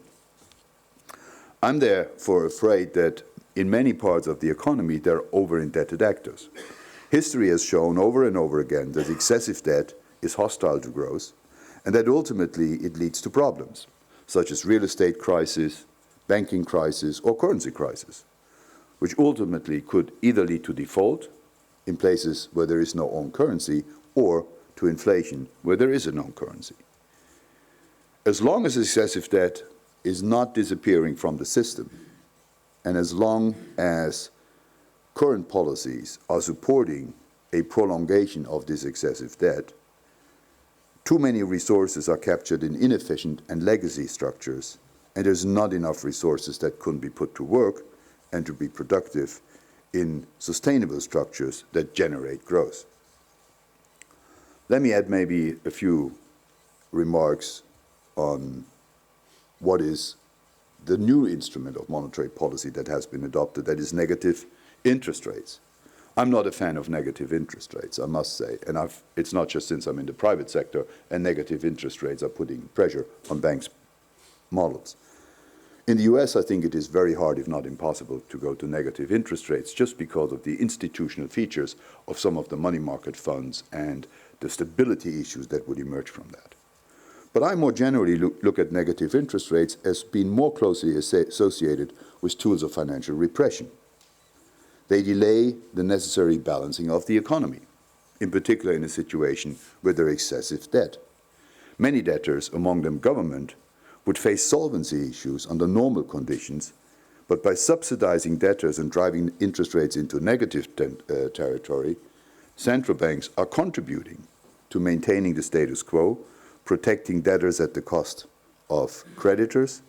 I'm therefore afraid that in many parts of the economy, there are over-indebted actors. History has shown over and over again that excessive debt is hostile to growth, and that ultimately it leads to problems, such as real estate crisis, banking crisis, or currency crisis, which ultimately could either lead to default in places where there is no own currency, or to inflation where there is a known currency. As long as excessive debt is not disappearing from the system, and as long as current policies are supporting a prolongation of this excessive debt, too many resources are captured in inefficient and legacy structures, and there's not enough resources that can be put to work and to be productive in sustainable structures that generate growth. Let me add maybe a few remarks on what is the new instrument of monetary policy that has been adopted, that is negative interest rates. I'm not a fan of negative interest rates, I must say, and it's not just since I'm in the private sector, and negative interest rates are putting pressure on banks' models. In the US, I think it is very hard, if not impossible, to go to negative interest rates just because of the institutional features of some of the money market funds and the stability issues that would emerge from that. But I more generally look at negative interest rates as being more closely associated with tools of financial repression. They delay the necessary balancing of the economy, in particular in a situation where there is excessive debt. Many debtors, among them government, would face solvency issues under normal conditions, but by subsidizing debtors and driving interest rates into negative territory, central banks are contributing to maintaining the status quo, protecting debtors at the cost of creditors,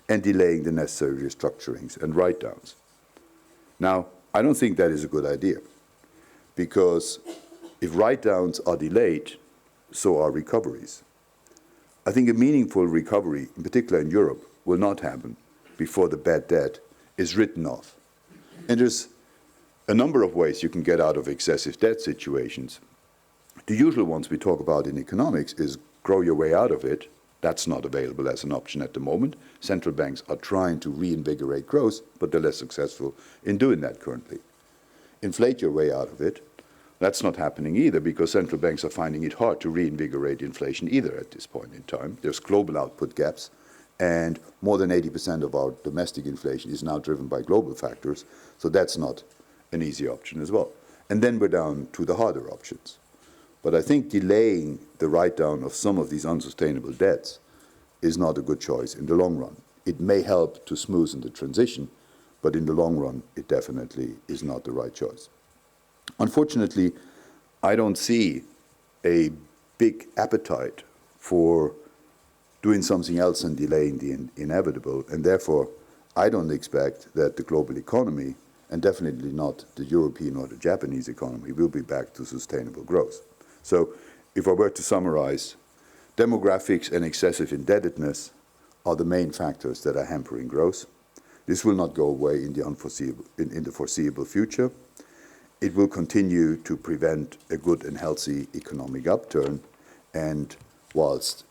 and delaying the necessary restructurings and write-downs. Now, I don't think that is a good idea, because if write-downs are delayed, so are recoveries. I think a meaningful recovery, in particular in Europe, will not happen before the bad debt is written off. And there's a number of ways you can get out of excessive debt situations. The usual ones we talk about in economics is grow your way out of it. That's not available as an option at the moment. Central banks are trying to reinvigorate growth, but they're less successful in doing that currently. Inflate your way out of it. That's not happening either, because central banks are finding it hard to reinvigorate inflation either at this point in time. There's global output gaps, and more than 80% of our domestic inflation is now driven by global factors, so that's not an easy option as well. And then we're down to the harder options. But I think delaying the write-down of some of these unsustainable debts is not a good choice in the long run. It may help to smoothen the transition, but in the long run, it definitely is not the right choice. Unfortunately, I don't see a big appetite for doing something else and delaying the inevitable, and therefore I don't expect that the global economy, and definitely not the European or the Japanese economy, will be back to sustainable growth. So if I were to summarize, demographics and excessive indebtedness are the main factors that are hampering growth. This will not go away in the foreseeable future. It will continue to prevent a good and healthy economic upturn. And whilst,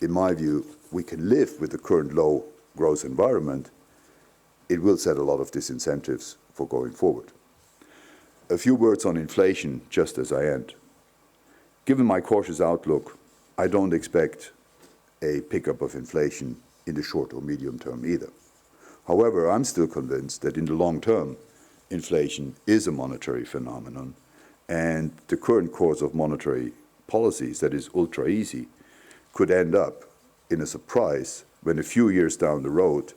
in my view, we can live with the current low growth environment, it will set a lot of disincentives for going forward. A few words on inflation, just as I end. Given my cautious outlook, I don't expect a pickup of inflation in the short or medium term either. However, I'm still convinced that in the long term, inflation is a monetary phenomenon, and the current course of monetary policies, that is ultra easy, could end up in a surprise when a few years down the road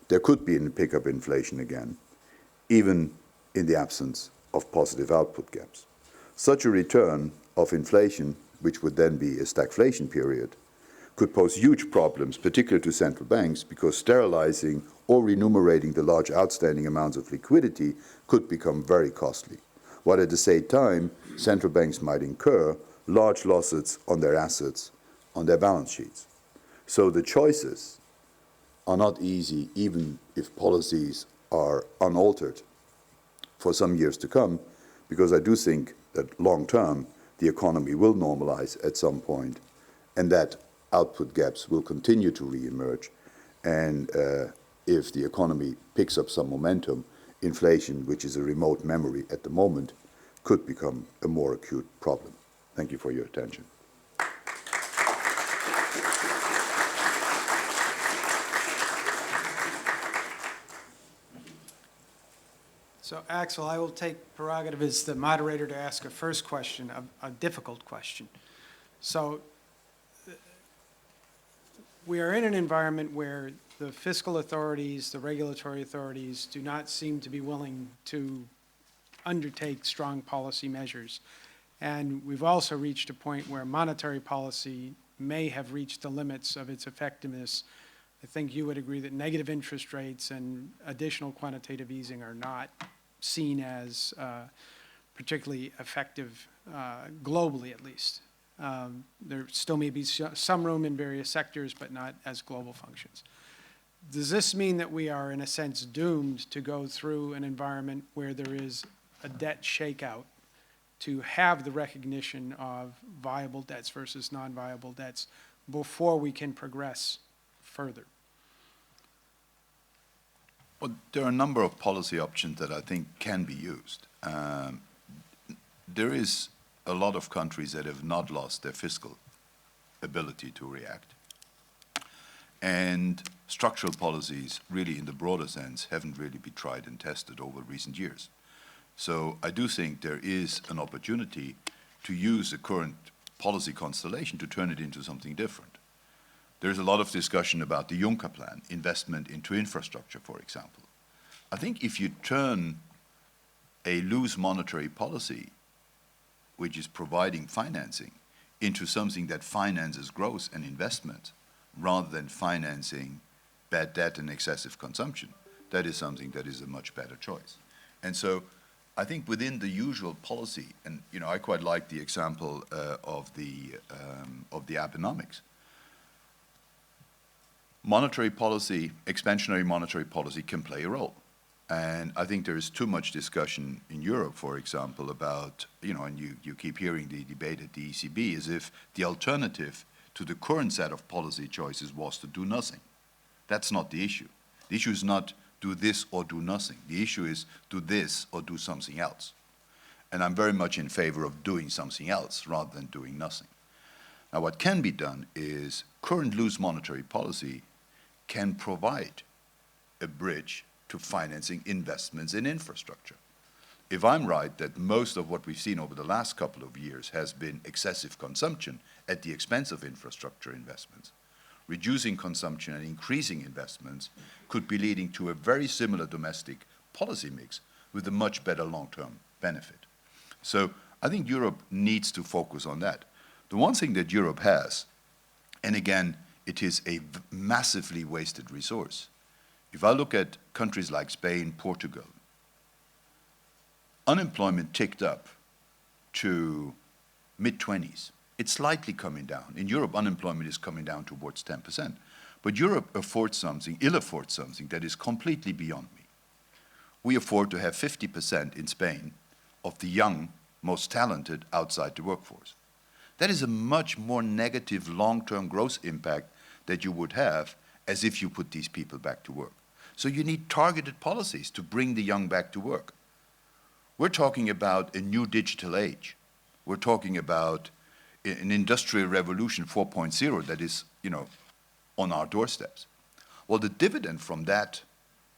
there could be a pickup in inflation again, even in the absence of positive output gaps. Such a return of inflation, which would then be a stagflation period, could pose huge problems, particularly to central banks, because sterilizing or remunerating the large outstanding amounts of liquidity could become very costly, while at the same time, central banks might incur large losses on their assets, on their balance sheets. So the choices are not easy, even if policies are unaltered for some years to come, because I do think that long term, the economy will normalize at some point, and that output gaps will continue to re-emerge. And if the economy picks up some momentum, inflation, which is a remote memory at the moment, could become a more acute problem. Thank you for your attention. So, Axel, I will take prerogative as the moderator to ask a first question, a difficult question. So, we are in an environment where the fiscal authorities, the regulatory authorities, do not seem to be willing to undertake strong policy measures. And we've also reached a point where monetary policy may have reached the limits of its effectiveness. I think you would agree that negative interest rates and additional quantitative easing are not seen as particularly effective globally, at least. There still may be some room in various sectors, but not as global functions. Does this mean that we are, in a sense, doomed to go through an environment where there is a debt shakeout to have the recognition of viable debts versus non-viable debts before we can progress further? Well, there are a number of policy options that I think can be used. There is a lot of countries that have not lost their fiscal ability to react. And structural policies, really in the broader sense, haven't really been tried and tested over recent years. So I do think there is an opportunity to use the current policy constellation to turn it into something different. There's a lot of discussion about the Juncker plan, investment into infrastructure, for example. I think if you turn a loose monetary policy, which is providing financing, into something that finances growth and investment, rather than financing bad debt and excessive consumption, that is something that is a much better choice. And so I think within the usual policy, and I quite like the example of the Abenomics, monetary policy, expansionary monetary policy can play a role. And I think there is too much discussion in Europe, for example, about, and you keep hearing the debate at the ECB, as if the alternative to the current set of policy choices was to do nothing. That's not the issue. The issue is not do this or do nothing. The issue is do this or do something else. And I'm very much in favor of doing something else rather than doing nothing. Now, what can be done is current loose monetary policy can provide a bridge to financing investments in infrastructure. If I'm right that most of what we've seen over the last couple of years has been excessive consumption at the expense of infrastructure investments, reducing consumption and increasing investments could be leading to a very similar domestic policy mix with a much better long-term benefit. So I think Europe needs to focus on that. The one thing that Europe has, and again, it is a massively wasted resource, If I look at countries like Spain, Portugal, unemployment ticked up to mid-20s. It's slightly coming down. In Europe, unemployment is coming down towards 10%. But Europe affords something, ill affords something that is completely beyond me. We afford to have 50% in Spain of the young, most talented outside the workforce. That is a much more negative long-term growth impact that you would have as if you put these people back to work. So you need targeted policies to bring the young back to work. We're talking about a new digital age. We're talking about an industrial revolution 4.0 that is, on our doorsteps. Well, the dividend from that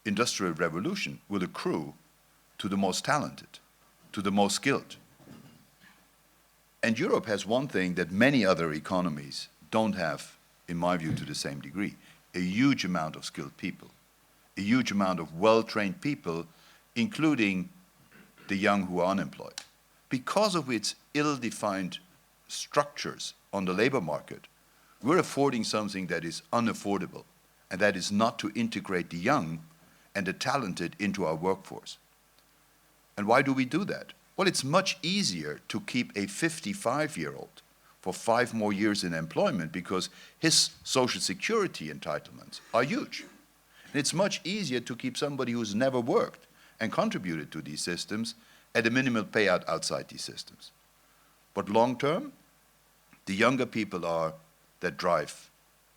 industrial revolution will accrue to the most talented, to the most skilled. And Europe has one thing that many other economies don't have, in my view, to the same degree: a huge amount of skilled people, a huge amount of well-trained people, including the young who are unemployed. Because of its ill-defined structures on the labor market, we're affording something that is unaffordable, and that is not to integrate the young and the talented into our workforce. And why do we do that? Well, it's much easier to keep a 55-year-old for 5 more years in employment because his social security entitlements are huge. And it's much easier to keep somebody who's never worked and contributed to these systems at a minimal payout outside these systems. But long term, the younger people are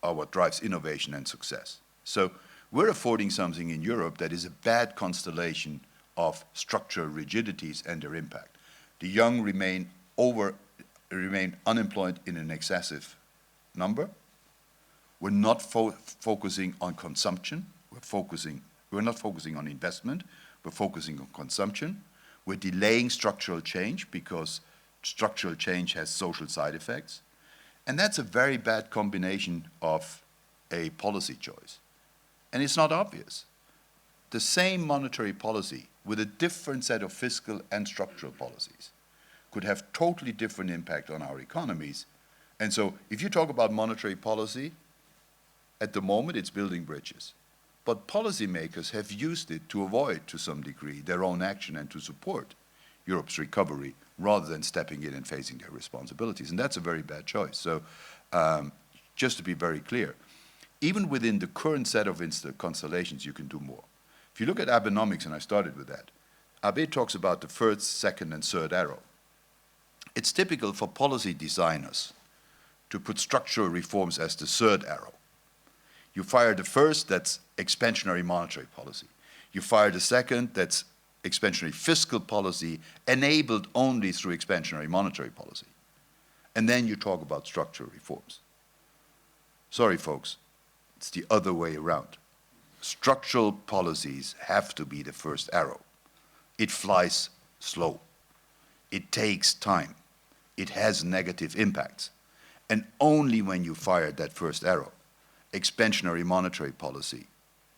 what drives innovation and success. So we're affording something in Europe that is a bad constellation of structural rigidities and their impact. The young remain unemployed in an excessive number. We're not focusing on consumption. We're not focusing on investment. We're focusing on consumption. We're delaying structural change because structural change has social side effects. And that's a very bad combination of a policy choice. And it's not obvious. The same monetary policy with a different set of fiscal and structural policies could have totally different impact on our economies. And so if you talk about monetary policy, at the moment it's building bridges. But policymakers have used it to avoid, to some degree, their own action and to support Europe's recovery rather than stepping in and facing their responsibilities. And that's a very bad choice. So just to be very clear, even within the current set of constellations, you can do more. If you look at Abenomics, and I started with that, Abe talks about the first, second, and third arrow. It's typical for policy designers to put structural reforms as the third arrow. You fire the first, that's expansionary monetary policy. You fire the second, that's expansionary fiscal policy, enabled only through expansionary monetary policy. And then you talk about structural reforms. Sorry, folks, it's the other way around. Structural policies have to be the first arrow. It flies slow. It takes time. It has negative impacts. And only when you fire that first arrow, expansionary monetary policy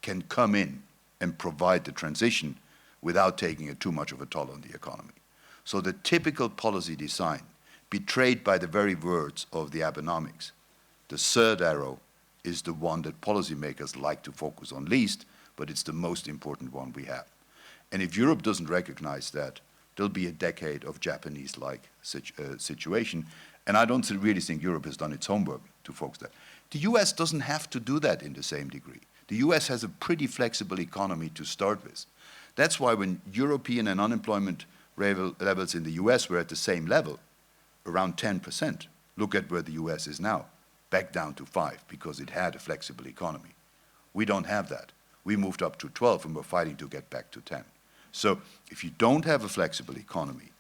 can come in and provide the transition without taking too much of a toll on the economy. So the typical policy design, betrayed by the very words of the Abenomics, the third arrow is the one that policymakers like to focus on least, but it's the most important one we have. And if Europe doesn't recognize that, there'll be a decade of Japanese-like situation. And I don't really think Europe has done its homework to focus that. The US doesn't have to do that in the same degree. The US has a pretty flexible economy to start with. That's why when European and unemployment levels in the US were at the same level, around 10%, look at where the US is now, back down to 5%, because it had a flexible economy. We don't have that. We moved up to 12 and we're fighting to get back to 10. So if you don't have a flexible economy,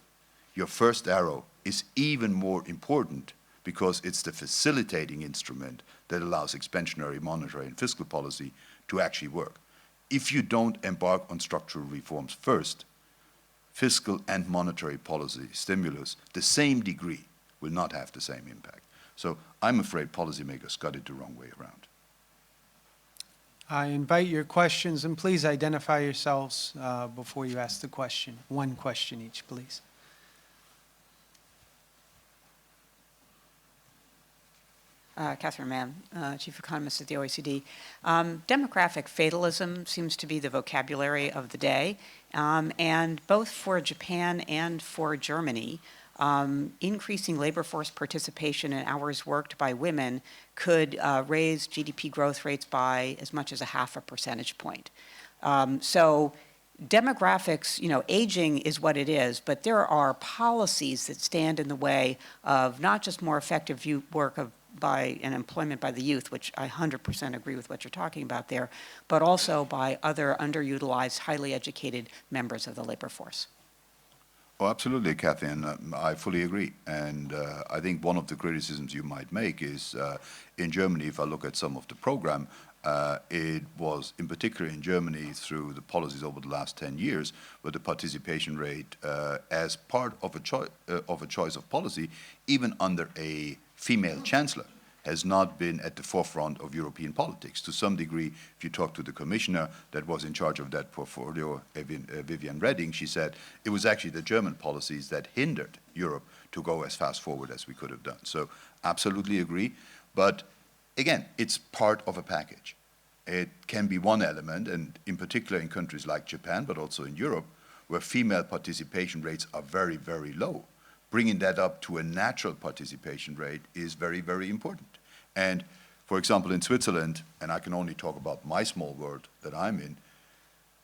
your first arrow is even more important because it's the facilitating instrument that allows expansionary monetary and fiscal policy to actually work. If you don't embark on structural reforms first, fiscal and monetary policy stimulus, the same degree, will not have the same impact. So I'm afraid policymakers got it the wrong way around. I invite your questions, and please identify yourselves before you ask the question. One question each, please. Catherine Mann, Chief Economist at the OECD. Demographic fatalism seems to be the vocabulary of the day, and both for Japan and for Germany, increasing labor force participation and hours worked by women could raise GDP growth rates by as much as 0.5 percentage point. So demographics, aging is what it is, but there are policies that stand in the way of not just more effective work by and employment by the youth, which I 100% agree with what you're talking about there, but also by other underutilized, highly educated members of the labor force. Oh, absolutely, Kathy, and I fully agree. And I think one of the criticisms you might make is in Germany, if I look at some of the program, it was in particular in Germany through the policies over the last 10 years, where the participation rate as part of a choice of policy, even under a female chancellor, has not been at the forefront of European politics. To some degree, if you talk to the commissioner that was in charge of that portfolio, Viviane Reding, she said it was actually the German policies that hindered Europe to go as fast forward as we could have done. So absolutely agree. But again, it's part of a package. It can be one element, and in particular in countries like Japan, but also in Europe, where female participation rates are very, very low. Bringing that up to a natural participation rate is very, very important. And for example, in Switzerland, and I can only talk about my small world that I'm in,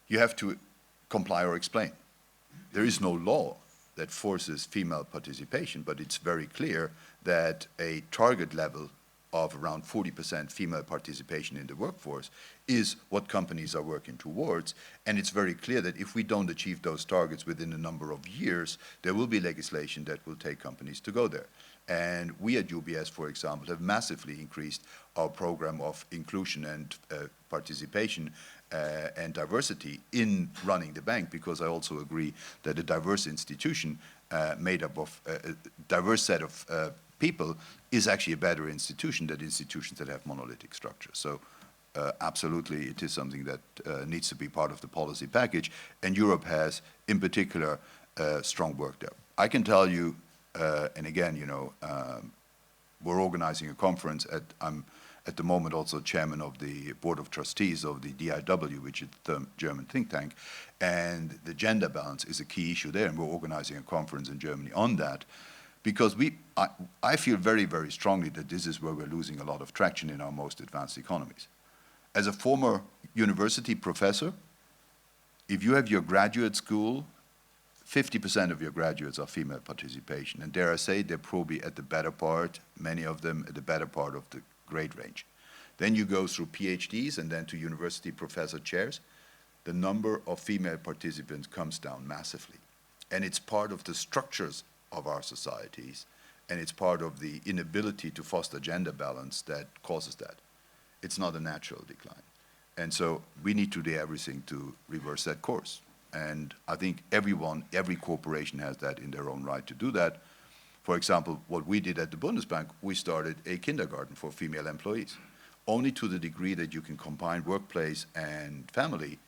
you have to comply or explain. There is no law that forces female participation, but it's very clear that a target level of around 40% female participation in the workforce is what companies are working towards. And it's very clear that if we don't achieve those targets within a number of years, there will be legislation that will take companies to go there. And we at UBS, for example, have massively increased our program of inclusion and participation and diversity in running the bank, because I also agree that a diverse institution made up of a diverse set of people is actually a better institution than institutions that have monolithic structures. So absolutely, it is something that needs to be part of the policy package, and Europe has, in particular, strong work there. I can tell you, and again, we're organizing a conference I'm at the moment also chairman of the board of trustees of the DIW, which is the German think tank, and the gender balance is a key issue there, and we're organizing a conference in Germany on that. Because I feel very, very strongly that this is where we're losing a lot of traction in our most advanced economies. As a former university professor, if you have your graduate school, 50% of your graduates are female participation. And dare I say, they're probably at the better part, many of them at the better part of the grade range. Then you go through PhDs and then to university professor chairs. The number of female participants comes down massively. And it's part of the structures of our societies, and it's part of the inability to foster gender balance that causes that. It's not a natural decline. And so we need to do everything to reverse that course. And I think every corporation has that in their own right to do that. For example, what we did at the Bundesbank, we started a kindergarten for female employees. Only to the degree that you can combine workplace and family,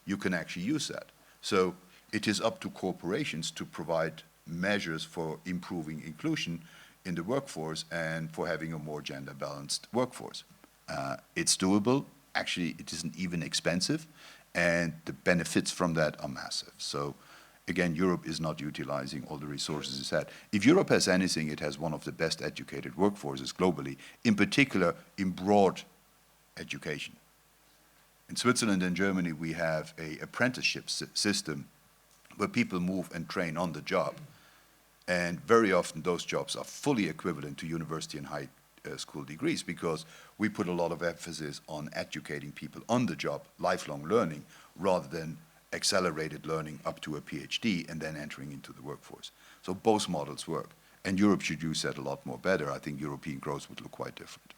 you can actually use that. So it is up to corporations to provide measures for improving inclusion in the workforce and for having a more gender balanced workforce. It's doable. Actually, it isn't even expensive, and the benefits from that are massive. So again, Europe is not utilizing all the resources it's had. If Europe has anything, it has one of the best educated workforces globally, in particular in broad education. In Switzerland and Germany, we have an apprenticeship system where people move and train on the job. And very often those jobs are fully equivalent to university and high school degrees, because we put a lot of emphasis on educating people on the job, lifelong learning, rather than accelerated learning up to a PhD and then entering into the workforce. So both models work. And Europe should use that a lot more better. I think European growth would look quite different.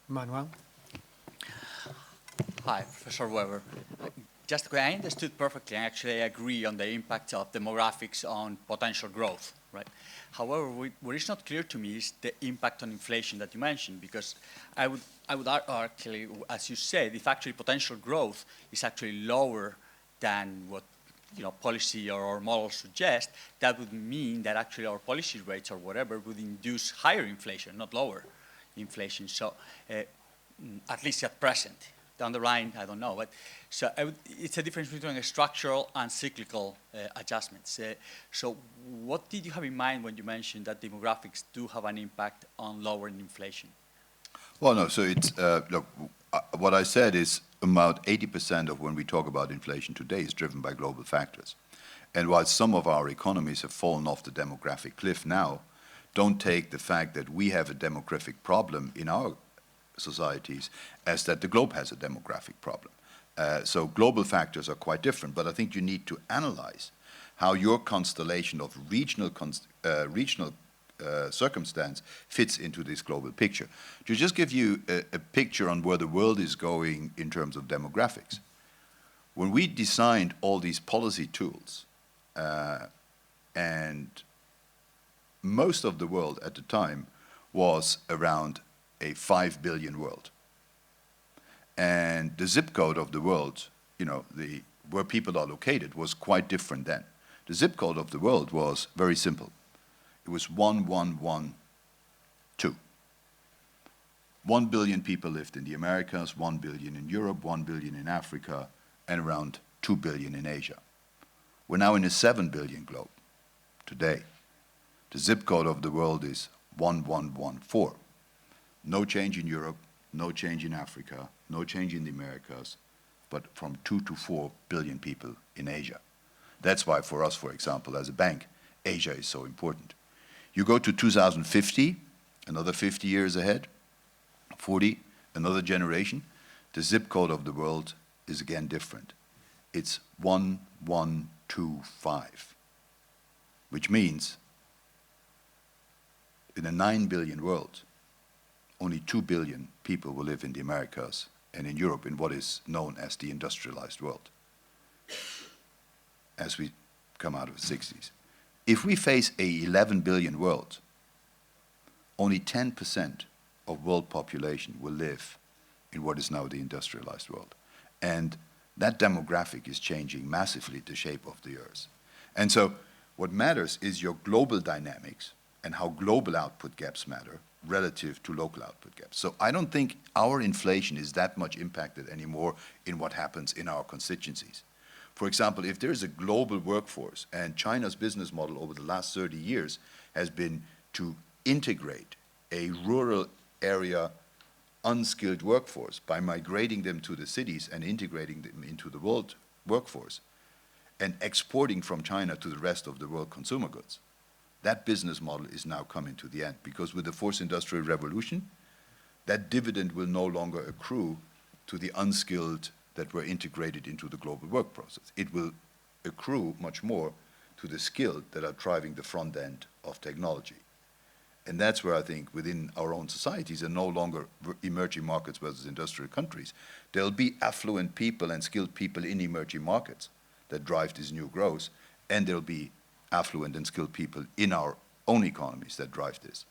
Manuel? Hi, Professor Weber. Just I understood perfectly, and actually I agree on the impact of demographics on potential growth, right? However, what is not clear to me is the impact on inflation that you mentioned, because I would actually, as you said, if actually potential growth is actually lower than what policy or our models suggest, that would mean that actually our policy rates or whatever would induce higher inflation, not lower inflation. So at least at present. Down the line, I don't know. But so it's a difference between a structural and cyclical adjustments. So what did you have in mind when you mentioned that demographics do have an impact on lowering inflation? Well, no, so it's, look, what I said is about 80% of when we talk about inflation today is driven by global factors. And while some of our economies have fallen off the demographic cliff now, don't take the fact that we have a demographic problem in our societies as that the globe has a demographic problem. So global factors are quite different, but I think you need to analyze how your constellation of regional circumstance fits into this global picture. To just give you a picture on where the world is going in terms of demographics, when we designed all these policy tools, and most of the world at the time was around a 5 billion world. And the zip code of the world, where people are located, was quite different then. The zip code of the world was very simple. It was 1112. 1 billion people lived in the Americas, 1 billion in Europe, 1 billion in Africa, and around 2 billion in Asia. We're now in a 7 billion globe today. The zip code of the world is 1114. No change in Europe, no change in Africa, no change in the Americas, but from 2 to 4 billion people in Asia. That's why for us, for example, as a bank, Asia is so important. You go to 2050, another 50 years ahead, 40, another generation, the zip code of the world is again different. It's 1125, which means in a 9 billion world, only 2 billion people will live in the Americas and in Europe in what is known as the industrialized world as we come out of the 60s. If we face a 11 billion world, only 10% of world population will live in what is now the industrialized world. And that demographic is changing massively the shape of the Earth. And so what matters is your global dynamics and how global output gaps matter relative to local output gaps. So I don't think our inflation is that much impacted anymore in what happens in our constituencies. For example, if there is a global workforce, and China's business model over the last 30 years has been to integrate a rural area unskilled workforce by migrating them to the cities and integrating them into the world workforce and exporting from China to the rest of the world consumer goods. That business model is now coming to the end because with the fourth industrial revolution, that dividend will no longer accrue to the unskilled that were integrated into the global work process. It will accrue much more to the skilled that are driving the front end of technology. And that's where I think within our own societies and no longer emerging markets versus industrial countries, there'll be affluent people and skilled people in emerging markets that drive this new growth, and there'll be affluent and skilled people in our own economies that drive this.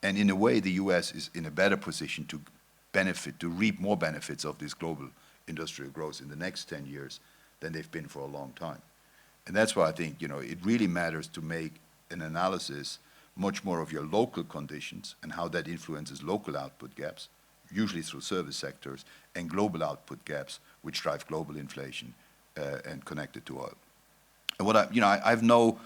And in a way, the US is in a better position to benefit, to reap more benefits of this global industrial growth in the next 10 years than they've been for a long time. And that's why I think, it really matters to make an analysis much more of your local conditions and how that influences local output gaps, usually through service sectors, and global output gaps, which drive global inflation and connected to oil. And what I've no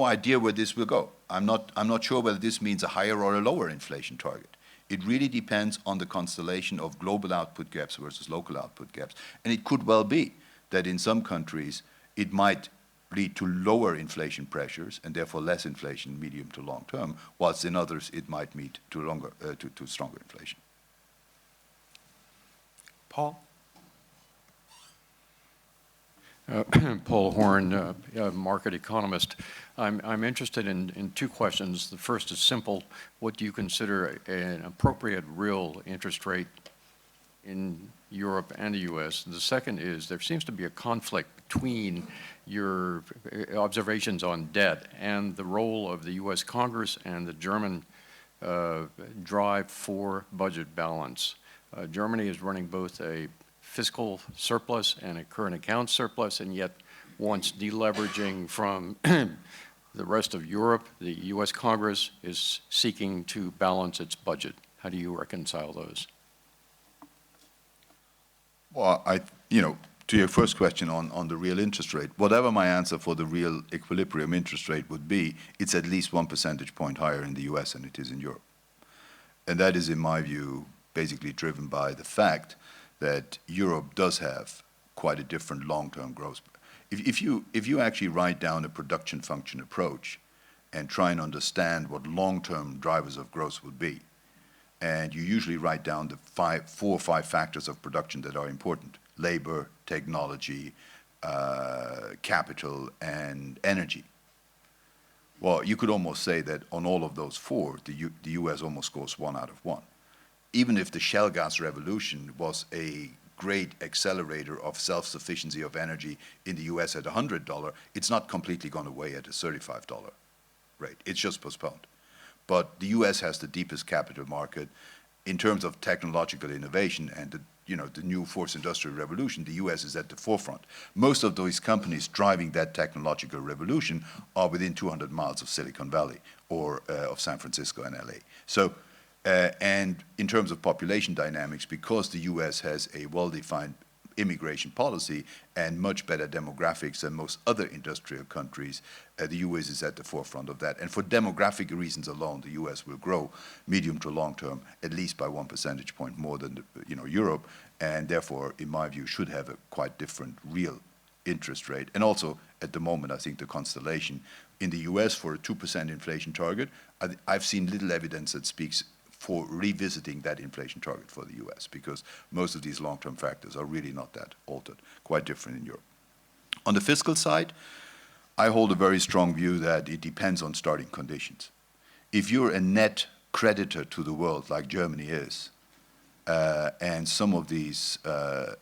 idea where this will go. I'm not sure whether this means a higher or a lower inflation target. It really depends on the constellation of global output gaps versus local output gaps. And it could well be that in some countries it might lead to lower inflation pressures and therefore less inflation medium to long term, whilst in others it might lead to stronger inflation. Paul? Paul Horn, market economist. I'm interested in two questions. The first is simple. What do you consider an appropriate real interest rate in Europe and the US? The second is there seems to be a conflict between your observations on debt and the role of the US Congress and the German drive for budget balance. Germany is running both a fiscal surplus and a current account surplus, and yet wants deleveraging from the rest of Europe. The U.S. Congress is seeking to balance its budget. How do you reconcile those? Well, to your first question on the real interest rate, whatever my answer for the real equilibrium interest rate would be, it's at least 1 percentage point higher in the US than it is in Europe. And that is, in my view, basically driven by the fact that Europe does have quite a different long-term growth. If you actually write down a production function approach and try and understand what long-term drivers of growth would be, and you usually write down the 4 or 5 factors of production that are important: labor, technology, capital, and energy. Well, you could almost say that on all of those 4, the US almost scores 1 out of 1. Even if the shale gas revolution was a great accelerator of self-sufficiency of energy in the US at $100, it's not completely gone away at a $35 rate. It's just postponed. But the US has the deepest capital market in terms of technological innovation and the new fourth industrial revolution. The US is at the forefront. Most of those companies driving that technological revolution are within 200 miles of Silicon Valley or of San Francisco and LA. So, and in terms of population dynamics, because the US has a well-defined immigration policy and much better demographics than most other industrial countries, the US is at the forefront of that. And for demographic reasons alone, the US will grow medium to long term at least by 1 percentage point more than Europe, and therefore, in my view, should have a quite different real interest rate. And also, at the moment, I think the constellation in the US for a 2% inflation target, I've seen little evidence that speaks for revisiting that inflation target for the US, because most of these long-term factors are really not that altered, quite different in Europe. On the fiscal side, I hold a very strong view that it depends on starting conditions. If you're a net creditor to the world, like Germany is, and some of these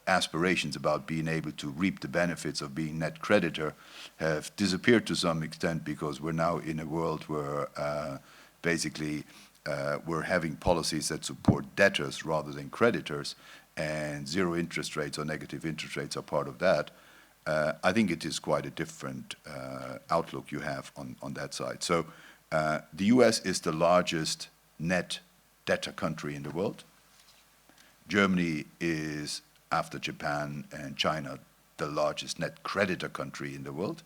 aspirations about being able to reap the benefits of being net creditor have disappeared to some extent, because we're now in a world where basically we're having policies that support debtors rather than creditors, and zero interest rates or negative interest rates are part of that. I think it is quite a different outlook you have on that side. So the US is the largest net debtor country in the world. Germany is, after Japan and China, the largest net creditor country in the world.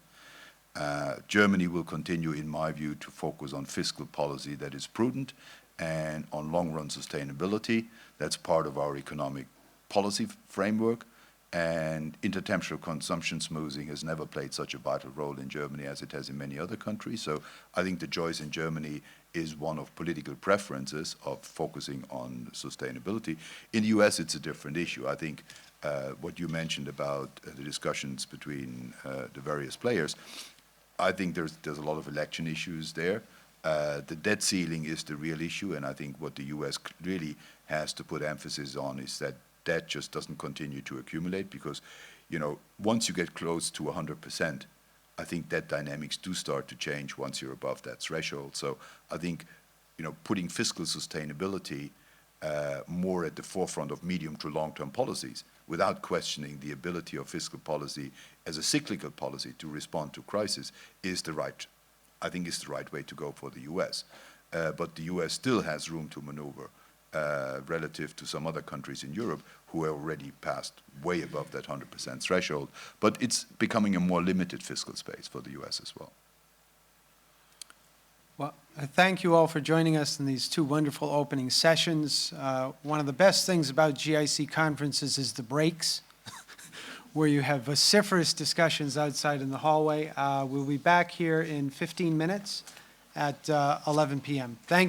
Germany will continue, in my view, to focus on fiscal policy that is prudent and on long-run sustainability. That's part of our economic policy framework. And intertemporal consumption smoothing has never played such a vital role in Germany as it has in many other countries. So I think the choice in Germany is one of political preferences of focusing on sustainability. In the US, it's a different issue. I think what you mentioned about the discussions between the various players, I think there's a lot of election issues there. The debt ceiling is the real issue, and I think what the US really has to put emphasis on is that debt just doesn't continue to accumulate, because, once you get close to 100%, I think debt dynamics do start to change once you're above that threshold. So I think, putting fiscal sustainability more at the forefront of medium to long-term policies, without questioning the ability of fiscal policy as a cyclical policy to respond to crisis, is the right way to go for the US. But the US still has room to maneuver relative to some other countries in Europe who are already passed way above that 100% threshold. But it's becoming a more limited fiscal space for the US as well. Well, I thank you all for joining us in these 2 wonderful opening sessions. One of the best things about GIC conferences is the breaks, where you have vociferous discussions outside in the hallway. We'll be back here in 15 minutes at 11 p.m. Thank you.